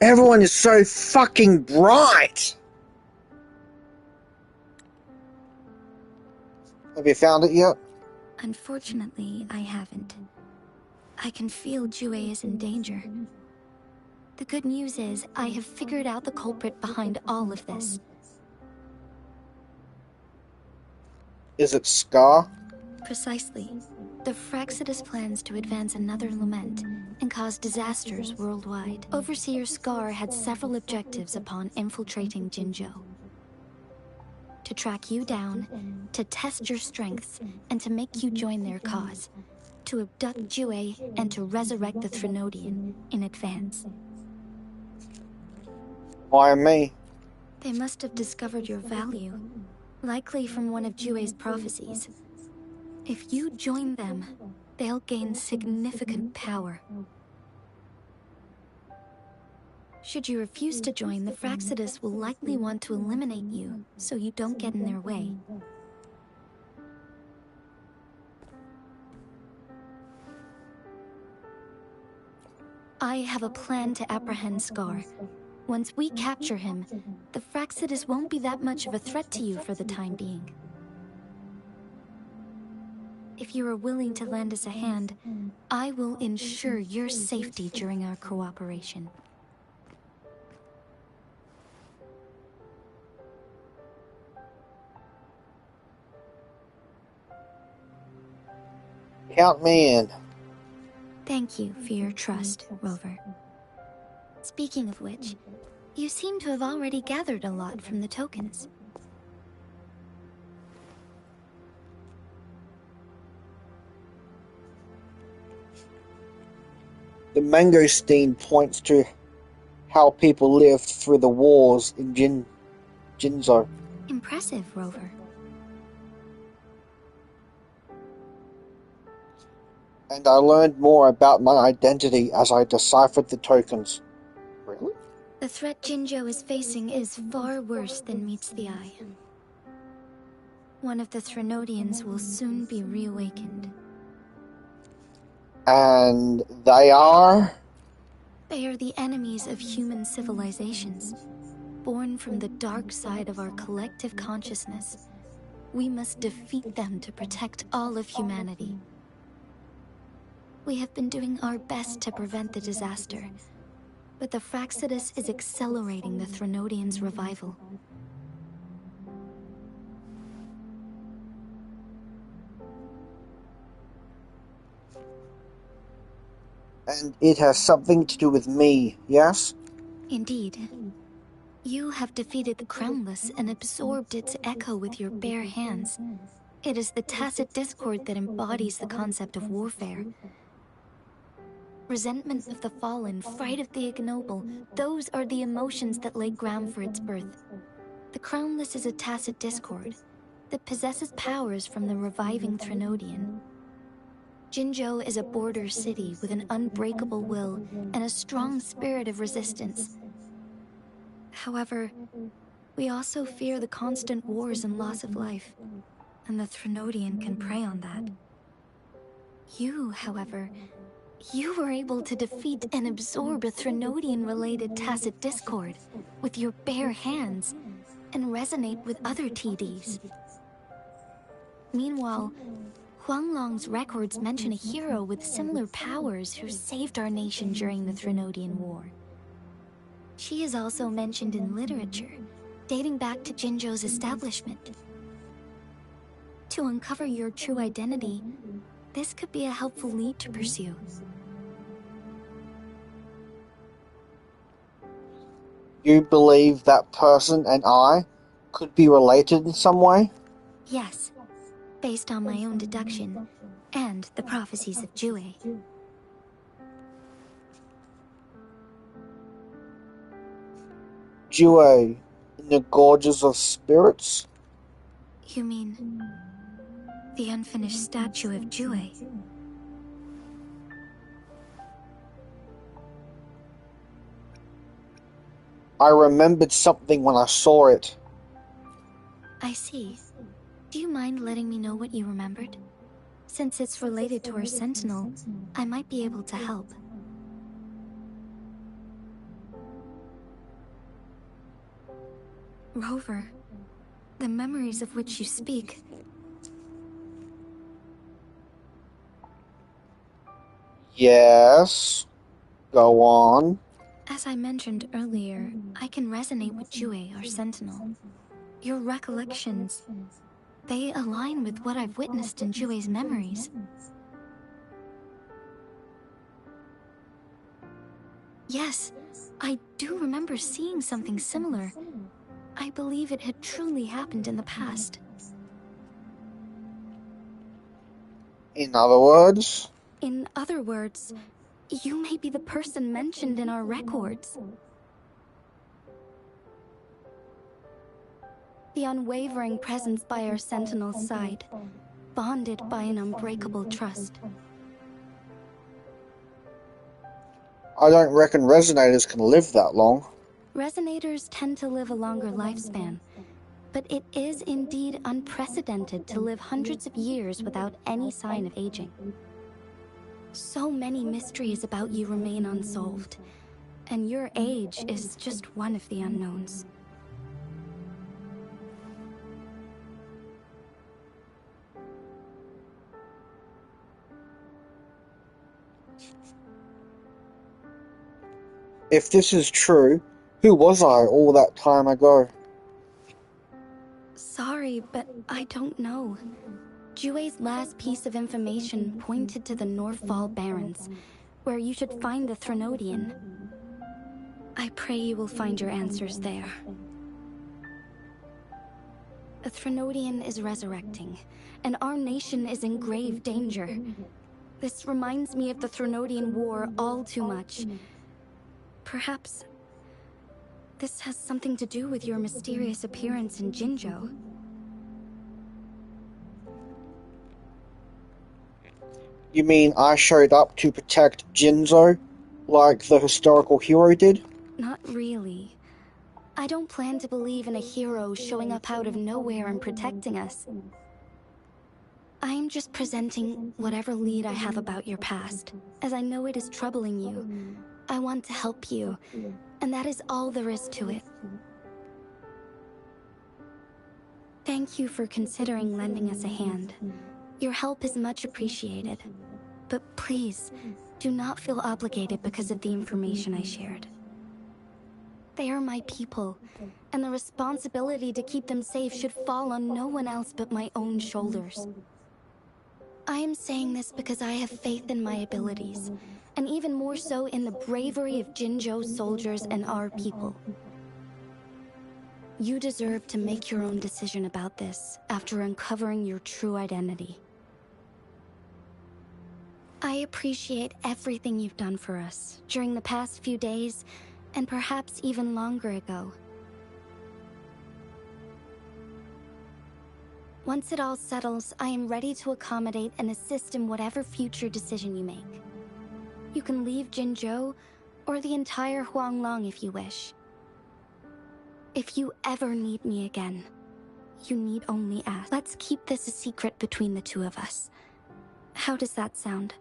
Everyone is so fucking bright! Have you found it yet? Unfortunately, I haven't. I can feel Jue is in danger. The good news is, I have figured out the culprit behind all of this. Is it Scar? Precisely. The Fraxidus plans to advance another lament and cause disasters worldwide. Overseer Scar had several objectives upon infiltrating Jinzhou. To track you down, to test your strengths, and to make you join their cause. To abduct Jue and to resurrect the Threnodian in advance. Why me? They must have discovered your value, likely from one of Jue's prophecies. If you join them, they'll gain significant power. Should you refuse to join, the Fraxidus will likely want to eliminate you, so you don't get in their way. I have a plan to apprehend Scar. Once we capture him, the Fraxidus won't be that much of a threat to you for the time being. If you are willing to lend us a hand, I will ensure your safety during our cooperation. Count me in. Thank you for your trust, Rover. Speaking of which, you seem to have already gathered a lot from the tokens. The mangosteen points to how people lived through the wars in Jinzhou. Impressive, Rover. And I learned more about my identity as I deciphered the tokens. Really? The threat Jinzhou is facing is far worse than meets the eye. One of the Threnodians will soon be reawakened. And they are? They are the enemies of human civilizations, born from the dark side of our collective consciousness. We must defeat them to protect all of humanity. We have been doing our best to prevent the disaster, but the Fraxidus is accelerating the Threnodians' revival. And it has something to do with me, yes? Indeed. You have defeated the Crownless and absorbed its echo with your bare hands. It is the tacit discord that embodies the concept of warfare. Resentment of the fallen, fright of the ignoble, those are the emotions that lay ground for its birth. The Crownless is a tacit discord that possesses powers from the reviving Threnodian. Jinzhou is a border city with an unbreakable will and a strong spirit of resistance. However, we also fear the constant wars and loss of life, and the Threnodian can prey on that. You, however, you were able to defeat and absorb a Threnodian-related tacit discord with your bare hands and resonate with other TDs. Meanwhile, Huanglong's records mention a hero with similar powers who saved our nation during the Threnodian War. She is also mentioned in literature, dating back to Jinzhou's establishment. To uncover your true identity, this could be a helpful lead to pursue. You believe that person and I could be related in some way? Yes. based on my own deduction and the prophecies of Jue. Jue, in the Gorges of Spirits? You mean the unfinished statue of Jue? I remembered something when I saw it. I see. Do you mind letting me know what you remembered? Since it's related to our sentinel, I might be able to help. Rover, the memories of which you speak. Yes. Go on. As I mentioned earlier, I can resonate with Jue, our sentinel. Your recollections, they align with what I've witnessed in Jue's memories. Yes, I do remember seeing something similar. I believe it had truly happened in the past. In other words? In other words, you may be the person mentioned in our records. The unwavering presence by our sentinel's side, bonded by an unbreakable trust. I don't reckon resonators can live that long. Resonators tend to live a longer lifespan, but it is indeed unprecedented to live hundreds of years without any sign of aging. So many mysteries about you remain unsolved, and your age is just one of the unknowns. If this is true, who was I all that time ago? Sorry, but I don't know. Jue's last piece of information pointed to the Northfall Barrens, where you should find the Threnodian. I pray you will find your answers there. A Threnodian is resurrecting, and our nation is in grave danger. This reminds me of the Threnodian War all too much. Perhaps this has something to do with your mysterious appearance in Jinzhou. You mean I showed up to protect Jinzhou, like the historical hero did? Not really. I don't plan to believe in a hero showing up out of nowhere and protecting us. I am just presenting whatever lead I have about your past, as I know it is troubling you. I want to help you, and that is all there is to it. Thank you for considering lending us a hand. Your help is much appreciated. But please, do not feel obligated because of the information I shared. They are my people, and the responsibility to keep them safe should fall on no one else but my own shoulders. I am saying this because I have faith in my abilities, and even more so in the bravery of Jinzhou's soldiers and our people. You deserve to make your own decision about this after uncovering your true identity. I appreciate everything you've done for us during the past few days, and perhaps even longer ago. Once it all settles, I am ready to accommodate and assist in whatever future decision you make. You can leave Jinzhou, or the entire Huanglong if you wish. If you ever need me again, you need only ask. Let's keep this a secret between the two of us. How does that sound?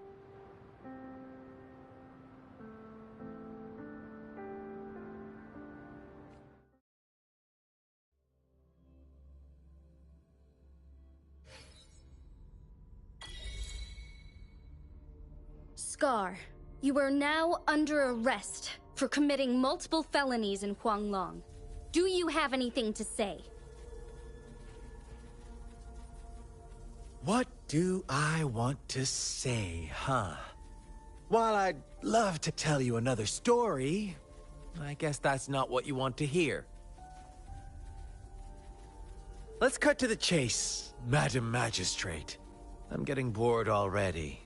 Scar, you are now under arrest for committing multiple felonies in Huanglong. Do you have anything to say? What do I want to say, huh? While I'd love to tell you another story, I guess that's not what you want to hear. Let's cut to the chase, Madam Magistrate. I'm getting bored already.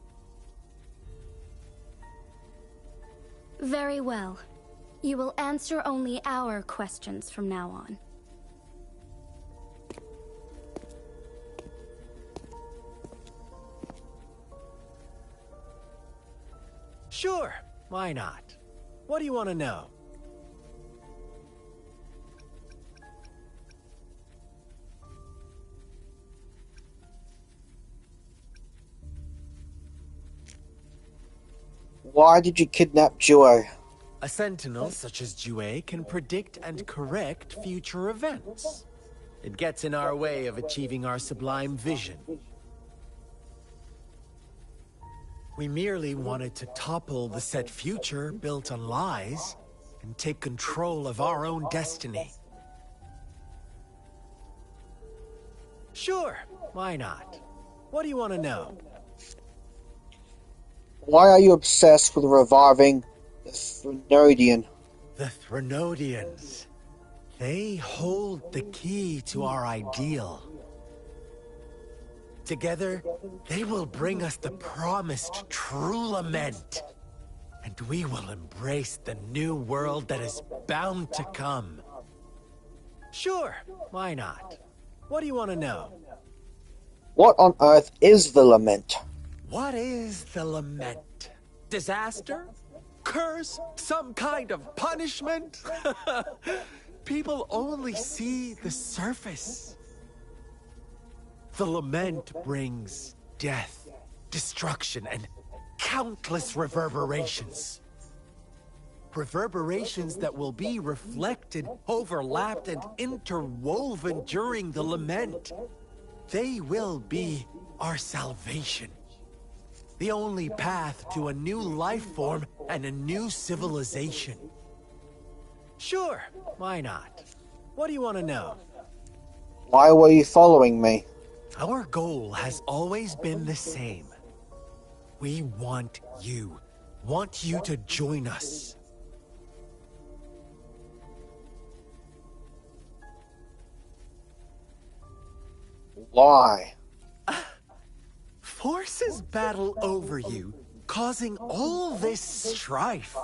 Very well. You will answer only our questions from now on. Sure, why not? What do you want to know? Why did you kidnap Duo? A sentinel such as Jue can predict and correct future events. It gets in our way of achieving our sublime vision. We merely wanted to topple the set future built on lies and take control of our own destiny. Sure, why not? What do you want to know? Why are you obsessed with reviving the Threnodian? The Threnodians. They hold the key to our ideal. Together, they will bring us the promised true lament. And we will embrace the new world that is bound to come. Sure, why not? What do you want to know? What on earth is the lament? What is the lament? Disaster? Curse? Some kind of punishment? People only see the surface. The lament brings death, destruction, and countless reverberations. Reverberations that will be reflected, overlapped, and interwoven during the lament. They will be our salvation. The only path to a new life form and a new civilization. Sure, why not? What do you want to know? Why were you following me? Our goal has always been the same. We want you to join us. Why? Forces battle over you, causing all this strife.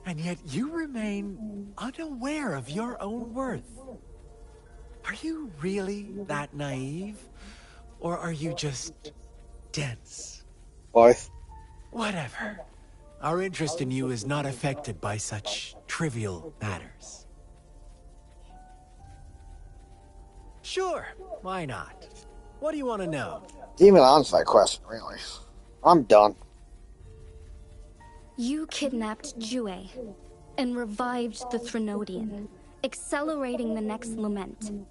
And yet you remain unaware of your own worth. Are you really that naive? Or are you just dense? Both. Whatever. Our interest in you is not affected by such trivial matters. Sure, why not? What do you want to know? Didn't even answer that question, really. I'm done. You kidnapped Jue and revived the Threnodian, accelerating the next lament.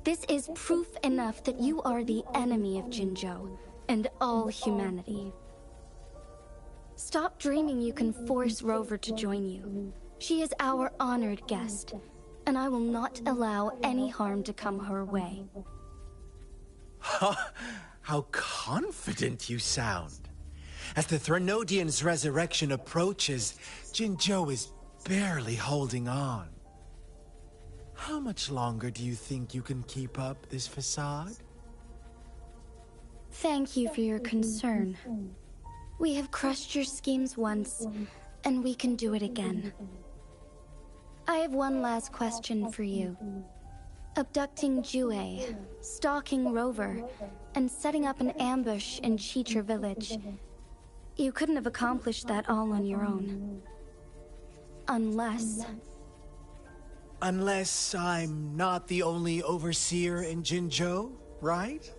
This is proof enough that you are the enemy of Jinzhou and all humanity. Stop dreaming you can force Rover to join you. She is our honored guest, and I will not allow any harm to come her way. How confident you sound. As the Threnodian's resurrection approaches, Jinzhou is barely holding on. How much longer do you think you can keep up this facade? Thank you for your concern. We have crushed your schemes once, and we can do it again. I have one last question for you. Abducting Jue, stalking Rover, and setting up an ambush in Cheater Village. You couldn't have accomplished that all on your own. Unless I'm not the only overseer in Jinzhou, right?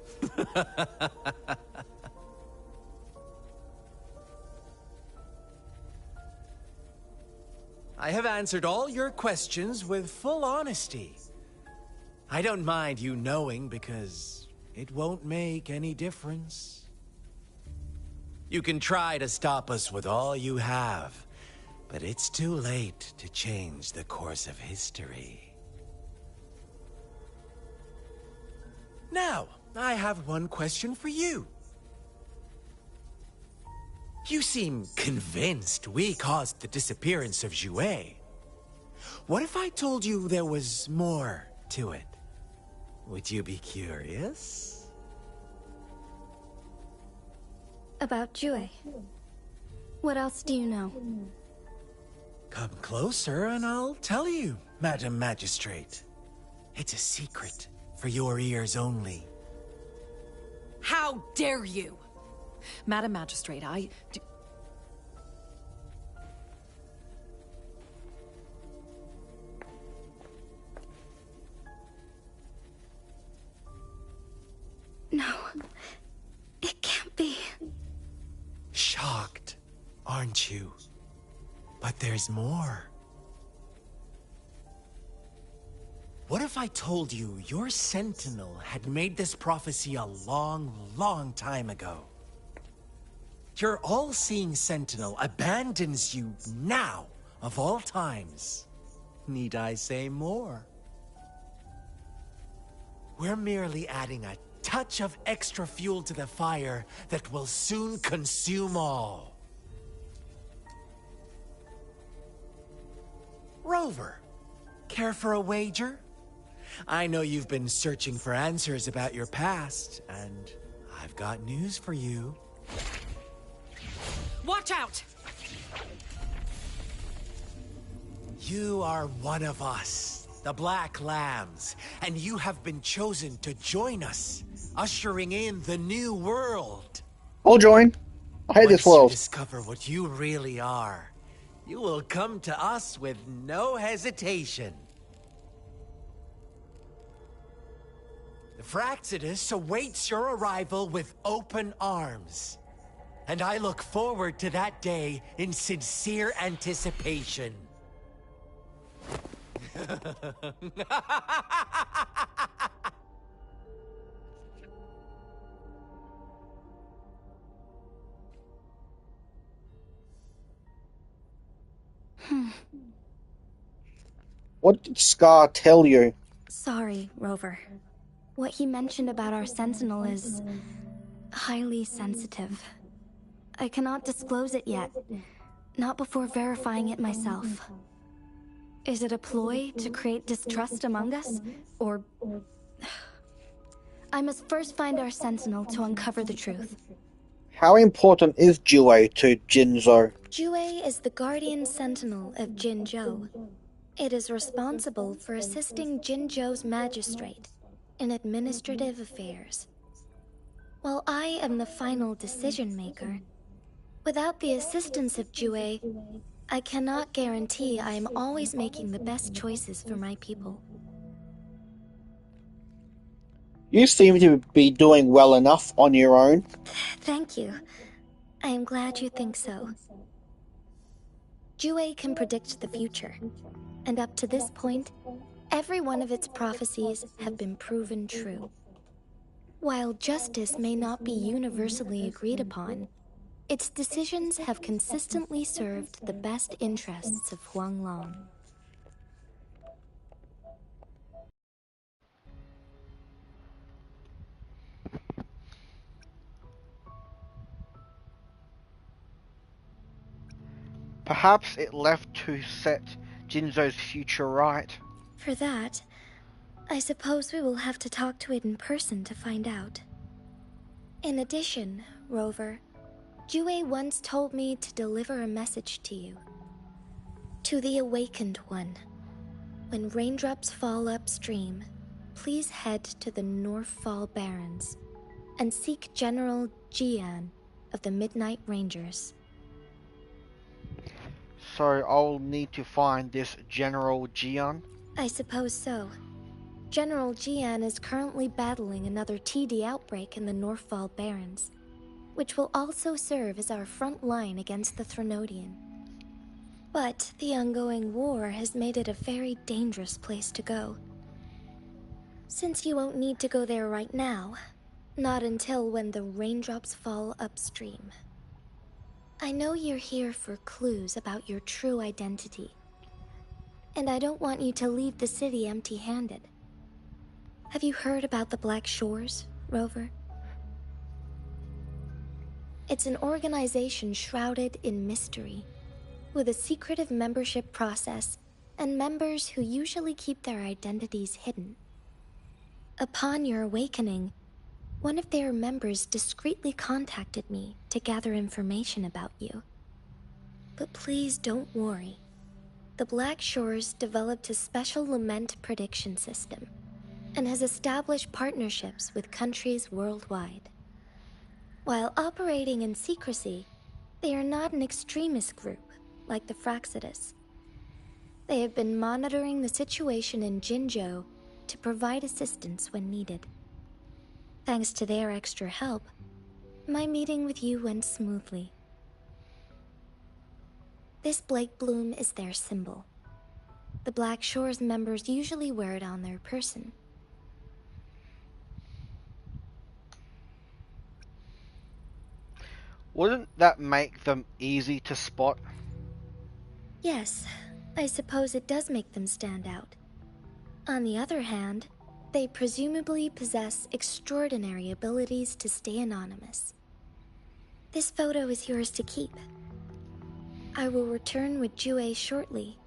I have answered all your questions with full honesty. I don't mind you knowing because it won't make any difference. You can try to stop us with all you have, but it's too late to change the course of history. Now, I have one question for you. You seem convinced we caused the disappearance of Jue. What if I told you there was more to it? Would you be curious? About Jue. What else do you know? Come closer and I'll tell you, Madam Magistrate. It's a secret for your ears only. How dare you! Madam Magistrate, No, it can't be. Shocked, aren't you? But there's more. What if I told you your sentinel had made this prophecy a long, long time ago? Your all-seeing sentinel abandons you now, of all times. Need I say more? We're merely adding a touch of extra fuel to the fire that will soon consume all. Rover, care for a wager? I know you've been searching for answers about your past, and I've got news for you. watch out! You are one of us, the Black Lambs, and you have been chosen to join us, ushering in the new world. I'll join. I hate this world. Once you discover what you really are, you will come to us with no hesitation. The Fraxidus awaits your arrival with open arms. And I look forward to that day in sincere anticipation. What did Scar tell you? Sorry, Rover. What he mentioned about our sentinel is highly sensitive. I cannot disclose it yet, not before verifying it myself. Is it a ploy to create distrust among us, or... I must first find our sentinel to uncover the truth. How important is Jue to Jinzo? Jue is the guardian sentinel of Jinzhou. It is responsible for assisting Jinzhou's magistrate in administrative affairs. While I am the final decision maker, without the assistance of Jue, I cannot guarantee I am always making the best choices for my people. You seem to be doing well enough on your own. Thank you. I am glad you think so. Jue can predict the future, and up to this point, every one of its prophecies have been proven true. While justice may not be universally agreed upon, its decisions have consistently served the best interests of Huanglong. Perhaps it left to set Jinzo's future right. For that, I suppose we will have to talk to it in person to find out. In addition, Rover, Jue once told me to deliver a message to you. To the Awakened One. When raindrops fall upstream, please head to the Northfall Barrens and seek General Jian of the Midnight Rangers. So I'll need to find this General Jian? I suppose so. General Jian is currently battling another TD outbreak in the Northfall Barrens, which will also serve as our front line against the Threnodian. But the ongoing war has made it a very dangerous place to go. Since you won't need to go there right now, not until when the raindrops fall upstream. I know you're here for clues about your true identity, and I don't want you to leave the city empty-handed. Have you heard about the Black Shores, Rover? It's an organization shrouded in mystery, with a secretive membership process and members who usually keep their identities hidden. Upon your awakening, one of their members discreetly contacted me to gather information about you. But please don't worry. The Black Shores developed a special lament prediction system and has established partnerships with countries worldwide. While operating in secrecy, they are not an extremist group like the Fraxidus. They have been monitoring the situation in Jinzhou to provide assistance when needed. Thanks to their extra help, my meeting with you went smoothly. This Blake Bloom is their symbol. The Black Shores members usually wear it on their person. Wouldn't that make them easy to spot? Yes, I suppose it does make them stand out. On the other hand, they presumably possess extraordinary abilities to stay anonymous. This photo is yours to keep. I will return with Jue shortly,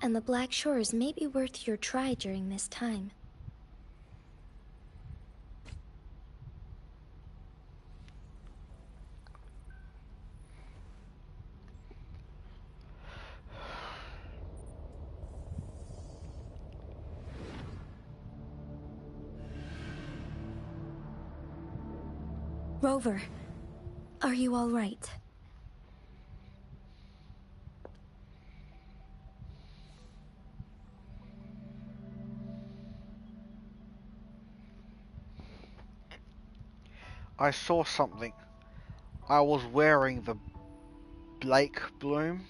and the Black Shores may be worth your try during this time. Rover, are you all right? I saw something. I was wearing the Blake Bloom.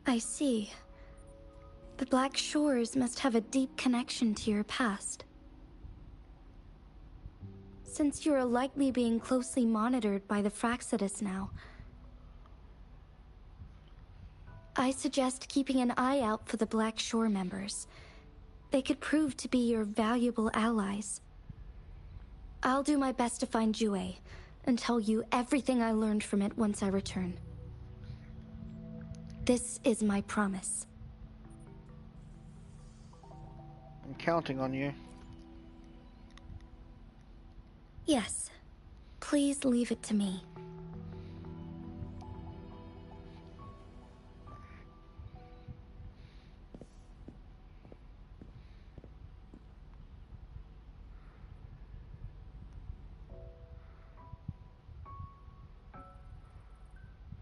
I see. The Black Shores must have a deep connection to your past. Since you are likely being closely monitored by the Fraxidus now, I suggest keeping an eye out for the Black Shore members. They could prove to be your valuable allies. I'll do my best to find Jue and tell you everything I learned from it once I return. This is my promise. I'm counting on you. Yes. Please leave it to me.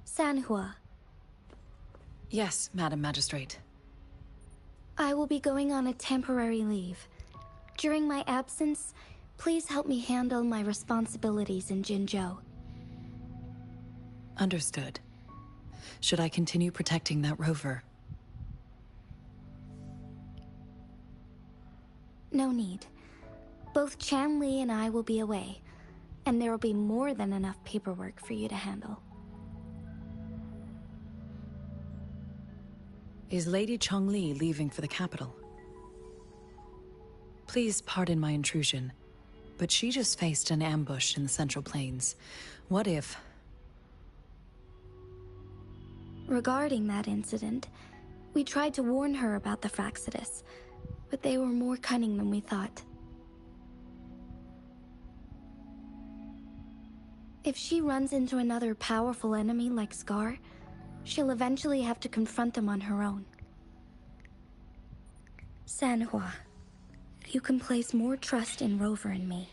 Sanhua. Yes, Madam Magistrate. I will be going on a temporary leave. During my absence, please help me handle my responsibilities in Jinzhou. Understood. Should I continue protecting that rover? No need. Both Chan Li and I will be away, and there will be more than enough paperwork for you to handle. Is Lady Chongli leaving for the capital? Please pardon my intrusion, but she just faced an ambush in the Central Plains. What if... Regarding that incident, we tried to warn her about the Fraxidus, but they were more cunning than we thought. If she runs into another powerful enemy like Scar, she'll eventually have to confront them on her own. Sanhua, you can place more trust in Rover and me.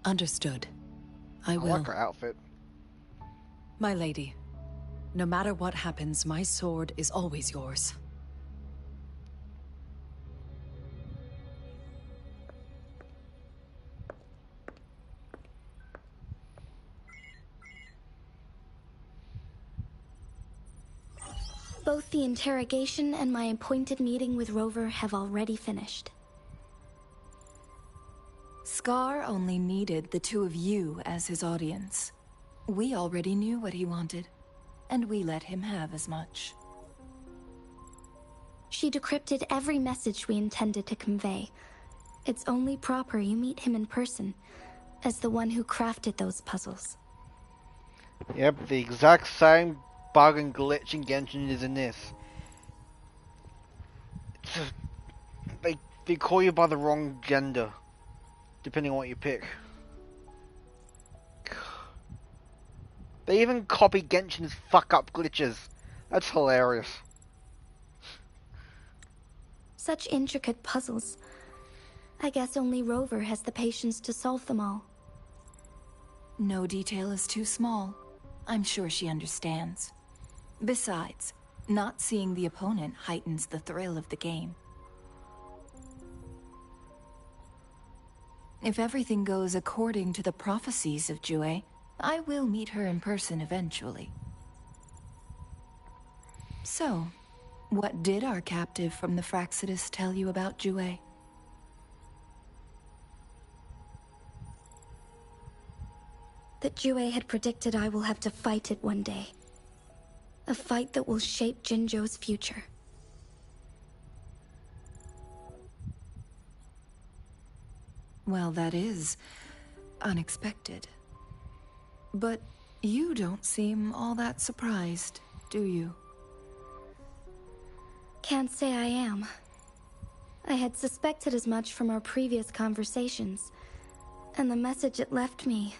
Understood. I will. I like her outfit. My lady, no matter what happens, my sword is always yours. Both the interrogation and my appointed meeting with Rover have already finished. Scar only needed the two of you as his audience. We already knew what he wanted, and we let him have as much. She decrypted every message we intended to convey. It's only proper you meet him in person, as the one who crafted those puzzles. Yep, the exact same bug and glitch in Genshin is in this. They call you by the wrong gender, depending on what you pick. They even copy Genshin's fuck-up glitches. That's hilarious. Such intricate puzzles. I guess only Rover has the patience to solve them all. No detail is too small. I'm sure she understands. Besides, not seeing the opponent heightens the thrill of the game. If everything goes according to the prophecies of Jue, I will meet her in person eventually. So, what did our captive from the Fraxidus tell you about Jue? That Jue had predicted I will have to fight it one day. A fight that will shape Jinzhou's future. Well, that is unexpected. But you don't seem all that surprised, do you? Can't say I am. I had suspected as much from our previous conversations, and the message it left me,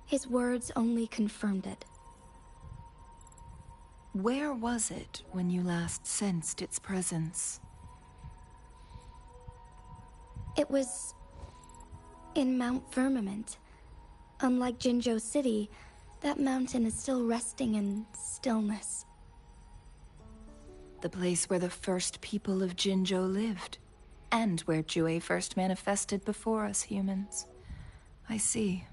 his words only confirmed it. Where was it when you last sensed its presence? It was in Mount Firmament. Unlike Jinzhou City, that mountain is still resting in stillness. The place where the first people of Jinzhou lived, and where Jue first manifested before us humans. I see.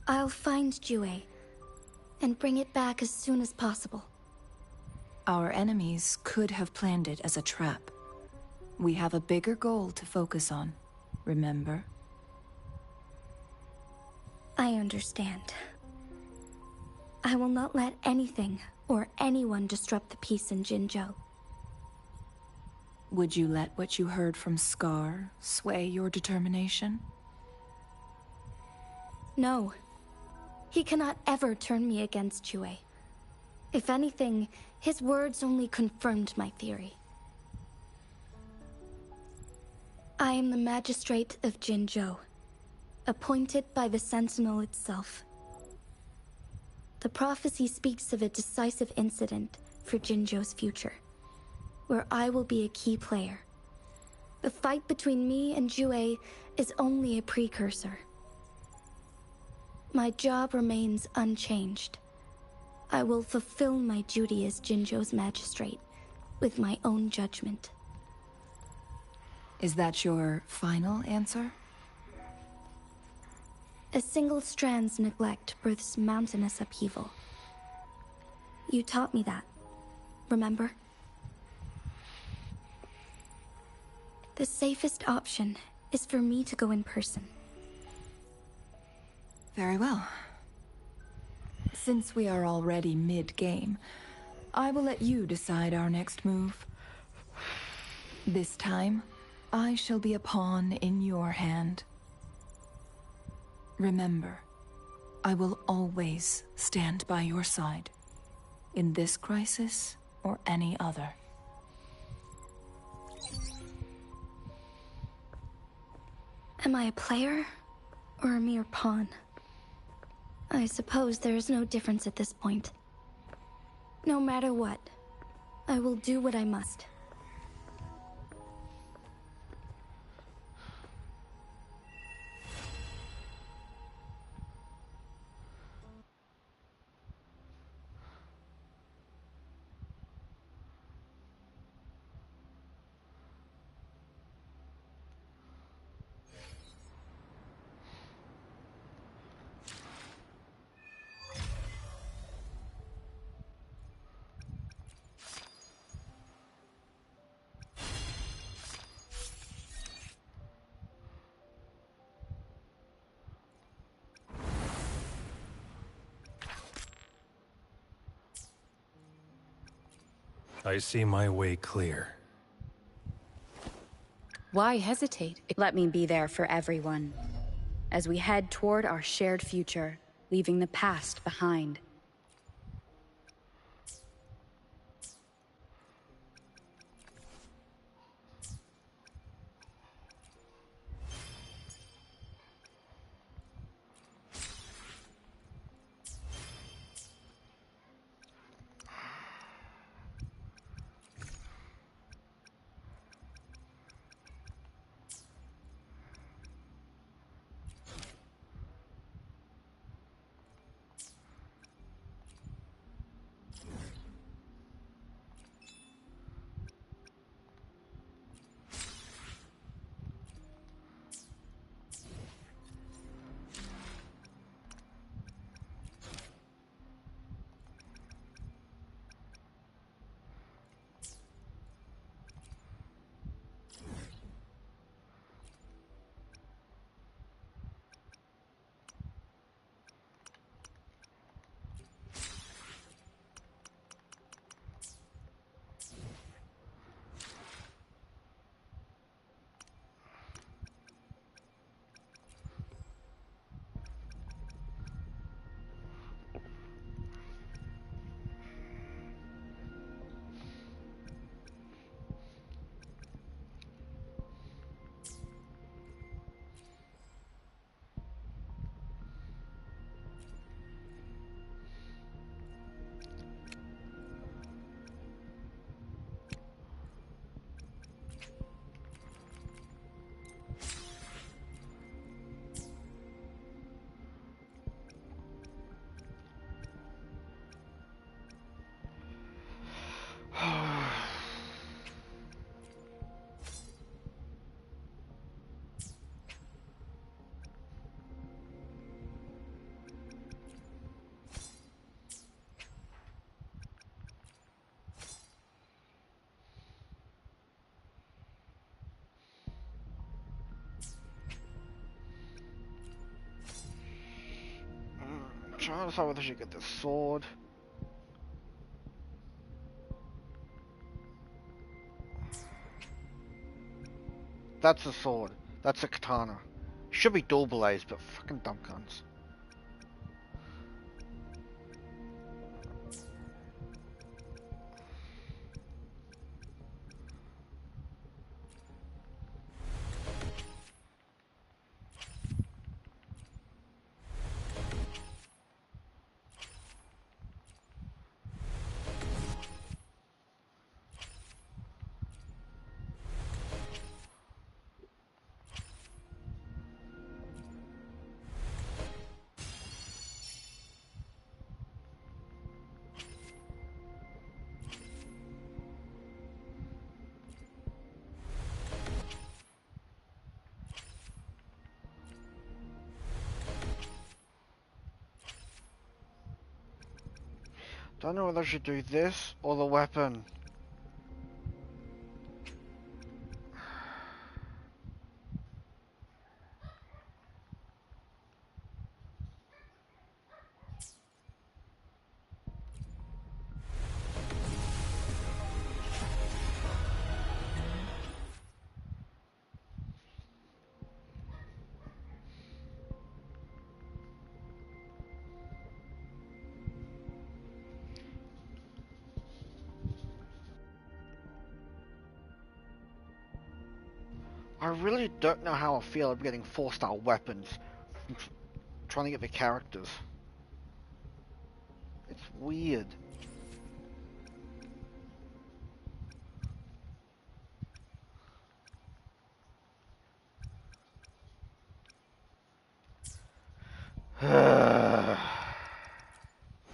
I'll find Jue, and bring it back as soon as possible. Our enemies could have planned it as a trap. We have a bigger goal to focus on, remember? I understand. I will not let anything or anyone disrupt the peace in Jinzhou. Would you let what you heard from Scar sway your determination? No. He cannot ever turn me against Jue. If anything, his words only confirmed my theory. I am the Magistrate of Jinzhou, appointed by the Sentinel itself. The prophecy speaks of a decisive incident for Jinzhou's future, where I will be a key player. The fight between me and Jue is only a precursor. My job remains unchanged. I will fulfill my duty as Jinzhou's magistrate with my own judgment. Is that your final answer? A single strand's neglect births mountainous upheaval. You taught me that, remember? The safest option is for me to go in person. Very well. Since we are already mid-game, I will let you decide our next move. This time, I shall be a pawn in your hand. Remember, I will always stand by your side, in this crisis or any other. Am I a player or a mere pawn? I suppose there is no difference at this point. No matter what, I will do what I must. I see my way clear. Why hesitate? Let me be there for everyone, as we head toward our shared future, leaving the past behind. trying to decide whether I should get the sword. That's a sword. That's a katana. Should be dual blades, but fucking dumb guns. Don't know whether I should do this or the weapon. I really don't know how I feel about getting 4-star weapons from trying to get the characters. It's weird.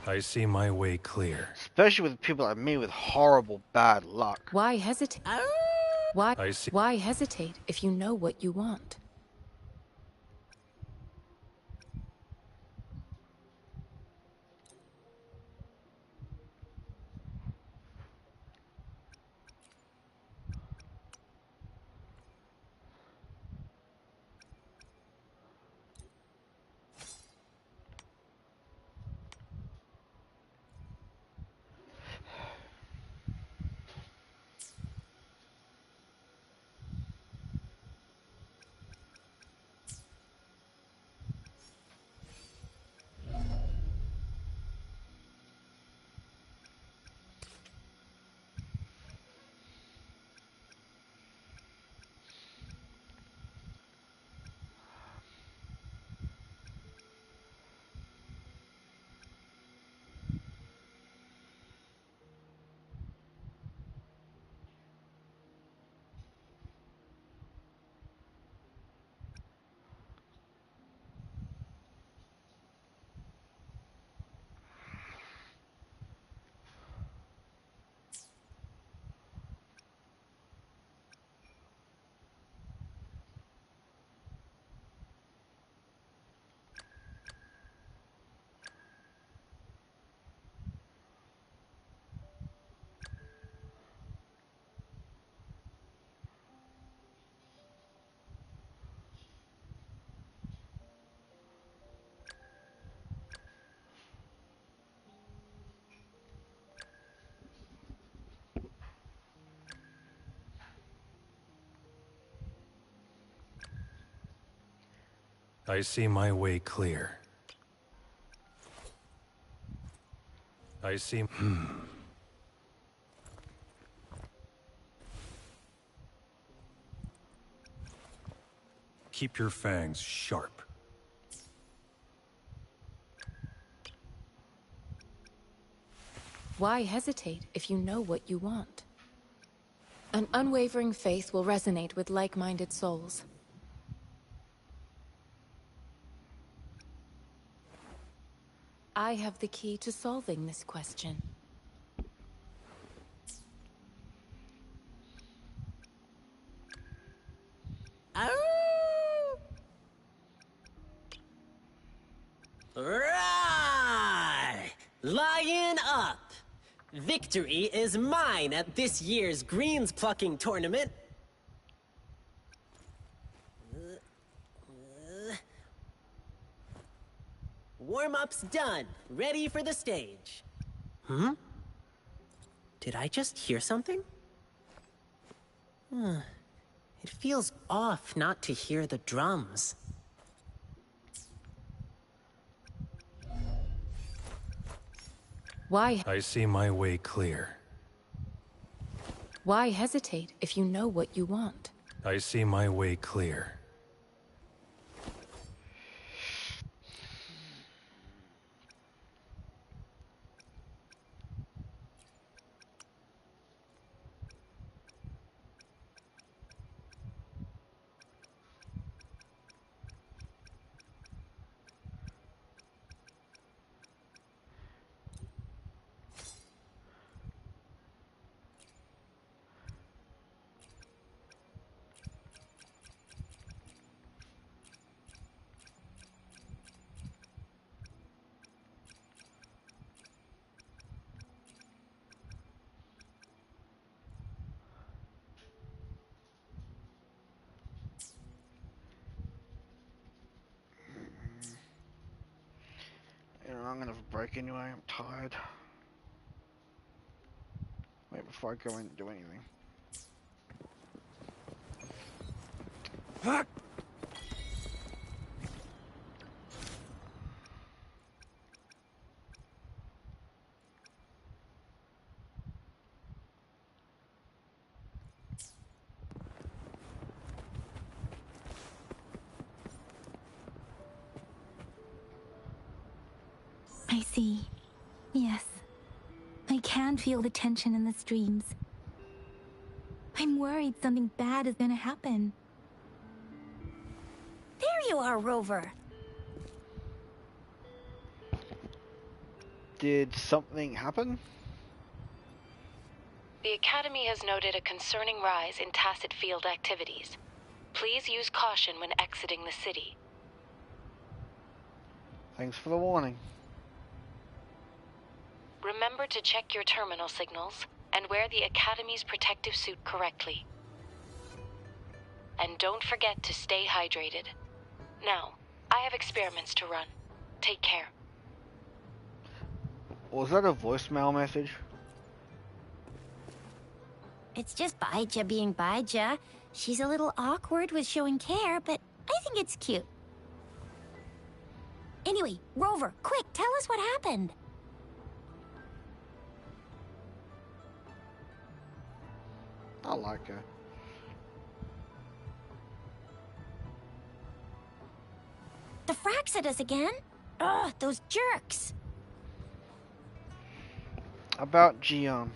I see my way clear. Especially with people like me with horrible bad luck. Why hesitate? Why hesitate if you know what you want? I see my way clear. I see... Keep your fangs sharp. Why hesitate if you know what you want? An unwavering faith will resonate with like-minded souls. I have the key to solving this question. Right! Lion up! Victory is mine at this year's greens plucking tournament. Warm-up's done. Ready for the stage. Hmm? Did I just hear something? It feels off not to hear the drums. Why? I see my way clear. Why hesitate if you know what you want? I see my way clear. You know, I'm gonna have a break anyway. I'm tired. Wait before I go in and do anything. I see. Yes. I can feel the tension in the streams. I'm worried something bad is gonna happen. There you are, Rover. Did something happen? The Academy has noted a concerning rise in tacit field activities. Please use caution when exiting the city. Thanks for the warning. Remember to check your terminal signals and wear the Academy's protective suit correctly. And don't forget to stay hydrated. Now, I have experiments to run. Take care. Was that a voicemail message? It's just Baija being Baija. She's a little awkward with showing care, but I think it's cute. Anyway, Rover, quick, tell us what happened. I like her. The Fraxidas again? Ugh, those jerks. About Jian.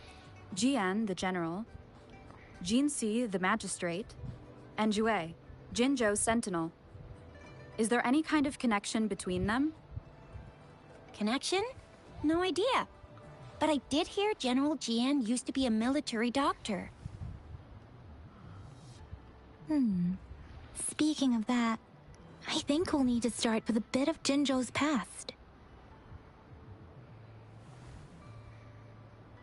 Jian, the general, Jinsi, the magistrate, and Jue, Jinzhou's sentinel. Is there any kind of connection between them? Connection? No idea. But I did hear General Jian used to be a military doctor. Speaking of that, I think we'll need to start with a bit of Jinzhou's past.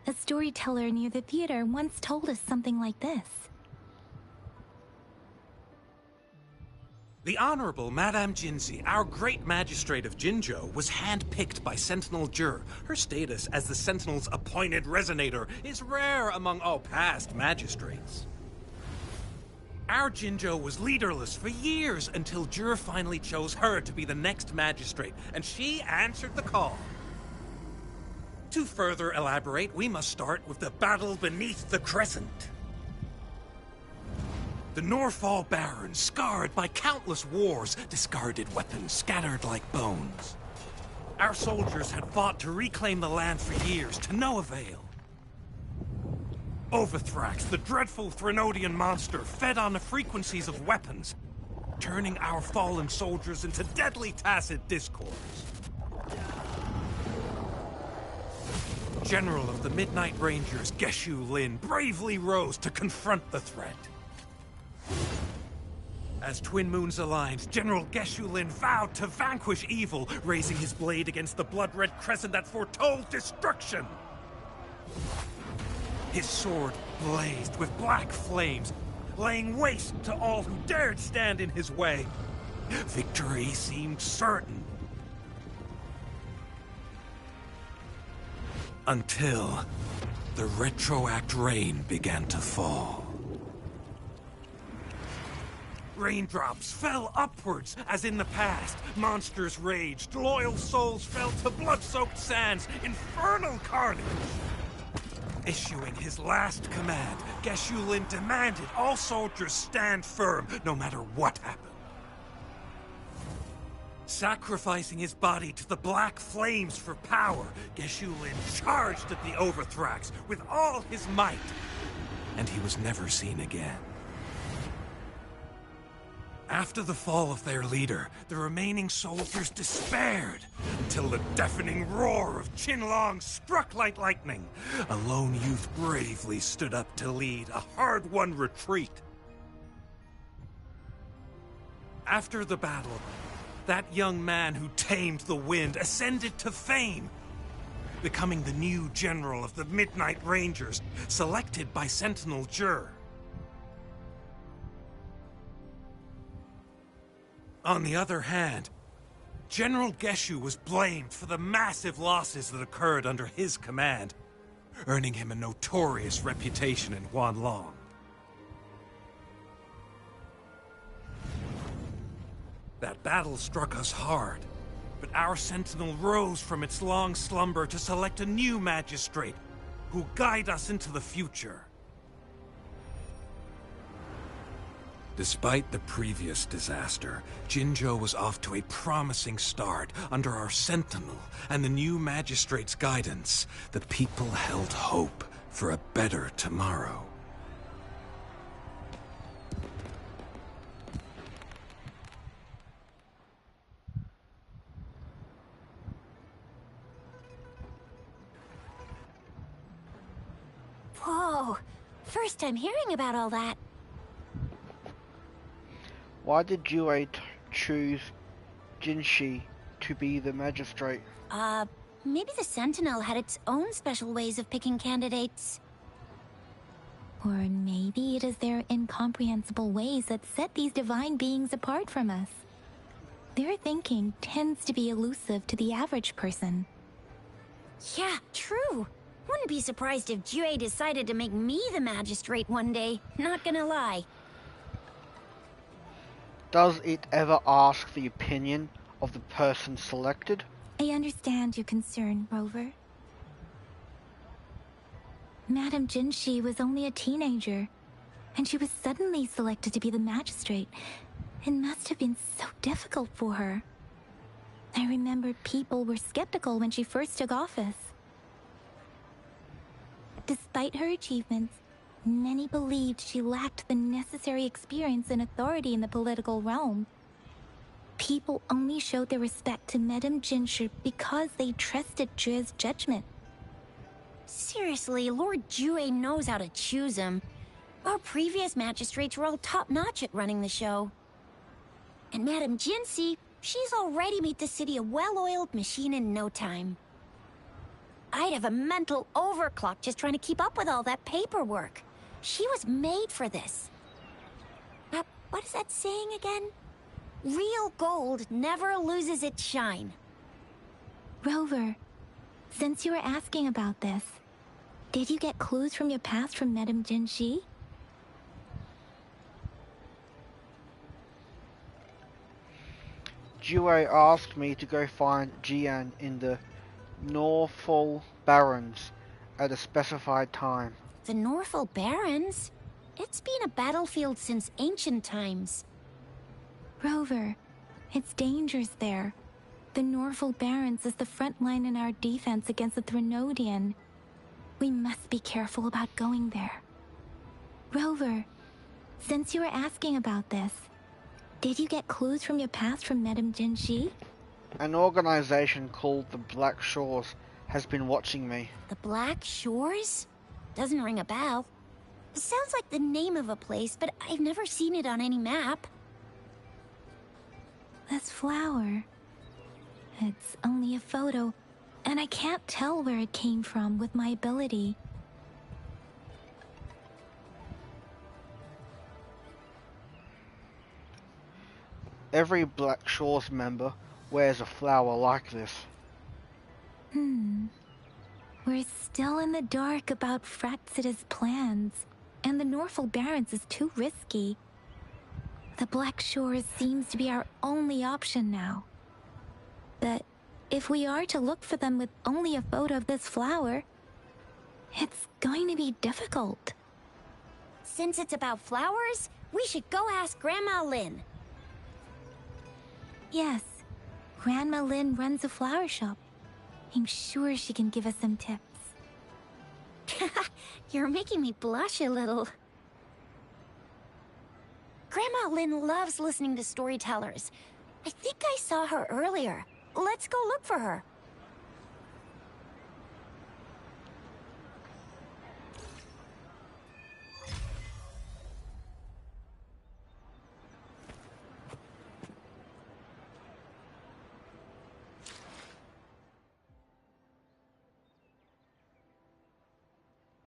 A storyteller near the theater once told us something like this. The Honorable Madame Jinzi, our great magistrate of Jinzhou, was handpicked by Sentinel Jur. Her status as the Sentinel's appointed resonator is rare among all past magistrates. Our Jinzhou was leaderless for years until Jur finally chose her to be the next magistrate, and she answered the call. To further elaborate, we must start with the battle beneath the Crescent. The Norfall Barons, scarred by countless wars, discarded weapons scattered like bones. Our soldiers had fought to reclaim the land for years, to no avail. Overthrax, the dreadful Threnodian monster, fed on the frequencies of weapons, turning our fallen soldiers into deadly tacit discords. General of the Midnight Rangers, Geshu Lin, bravely rose to confront the threat. As Twin Moons aligned, General Geshu Lin vowed to vanquish evil, raising his blade against the blood-red crescent that foretold destruction. His sword blazed with black flames, laying waste to all who dared stand in his way. Victory seemed certain. Until the retroact rain began to fall. Raindrops fell upwards, as in the past. Monsters raged, loyal souls fell to blood-soaked sands, infernal carnage. Issuing his last command, Geshu-Lin demanded all soldiers stand firm, no matter what happened. Sacrificing his body to the black flames for power, Geshu-Lin charged at the Overthrax with all his might, and he was never seen again. After the fall of their leader, the remaining soldiers despaired, until the deafening roar of Qinlong struck like lightning. A lone youth bravely stood up to lead a hard-won retreat. After the battle, that young man who tamed the wind ascended to fame, becoming the new general of the Midnight Rangers, selected by Sentinel Jur. On the other hand, General Geshu was blamed for the massive losses that occurred under his command, earning him a notorious reputation in Huanlong. That battle struck us hard, but our sentinel rose from its long slumber to select a new magistrate who'll guide us into the future. Despite the previous disaster, Jinzhou was off to a promising start. Under our sentinel and the new magistrate's guidance, the people held hope for a better tomorrow. Whoa! First time hearing about all that. Why did Jue choose Jinshi to be the magistrate? Maybe the Sentinel had its own special ways of picking candidates. Or maybe it is their incomprehensible ways that set these divine beings apart from us. Their thinking tends to be elusive to the average person. Yeah, true. Wouldn't be surprised if Jue decided to make me the magistrate one day. Not gonna lie. Does it ever ask the opinion of the person selected? I understand your concern, Rover. Madame Jinshi was only a teenager, and she was suddenly selected to be the magistrate. It must have been so difficult for her. I remember people were skeptical when she first took office. Despite her achievements, many believed she lacked the necessary experience and authority in the political realm. People only showed their respect to Madame Jinshi because they trusted Jue's judgment. Seriously, Lord Jue knows how to choose him. Our previous magistrates were all top-notch at running the show. And Madame Jinshi, she's already made the city a well-oiled machine in no time. I'd have a mental overclock just trying to keep up with all that paperwork. She was made for this. What is that saying again? Real gold never loses its shine. Rover, since you were asking about this, did you get clues from your past from Madame Jinshi? Jue asked me to go find Jian in the Norfolk Barrens at a specified time. The Norfolk Barrens? It's been a battlefield since ancient times. Rover, it's dangerous there. The Norfolk Barrens is the front line in our defense against the Threnodian. We must be careful about going there. Rover, since you were asking about this, did you get clues from your past from Madame Jinshi? An organization called the Black Shores has been watching me. The Black Shores? Doesn't ring a bell. It sounds like the name of a place, but I've never seen it on any map. This flower. It's only a photo, and I can't tell where it came from with my ability. Every Black Shores member wears a flower like this. We're still in the dark about Fraxida's plans, and the Norfolk Barrens is too risky. The Black Shores seems to be our only option now. But if we are to look for them with only a photo of this flower, it's going to be difficult. Since it's about flowers, we should go ask Grandma Lynn. Yes, Grandma Lynn runs a flower shop. I'm sure she can give us some tips. You're making me blush a little. Grandma Lynn loves listening to storytellers. I think I saw her earlier. Let's go look for her.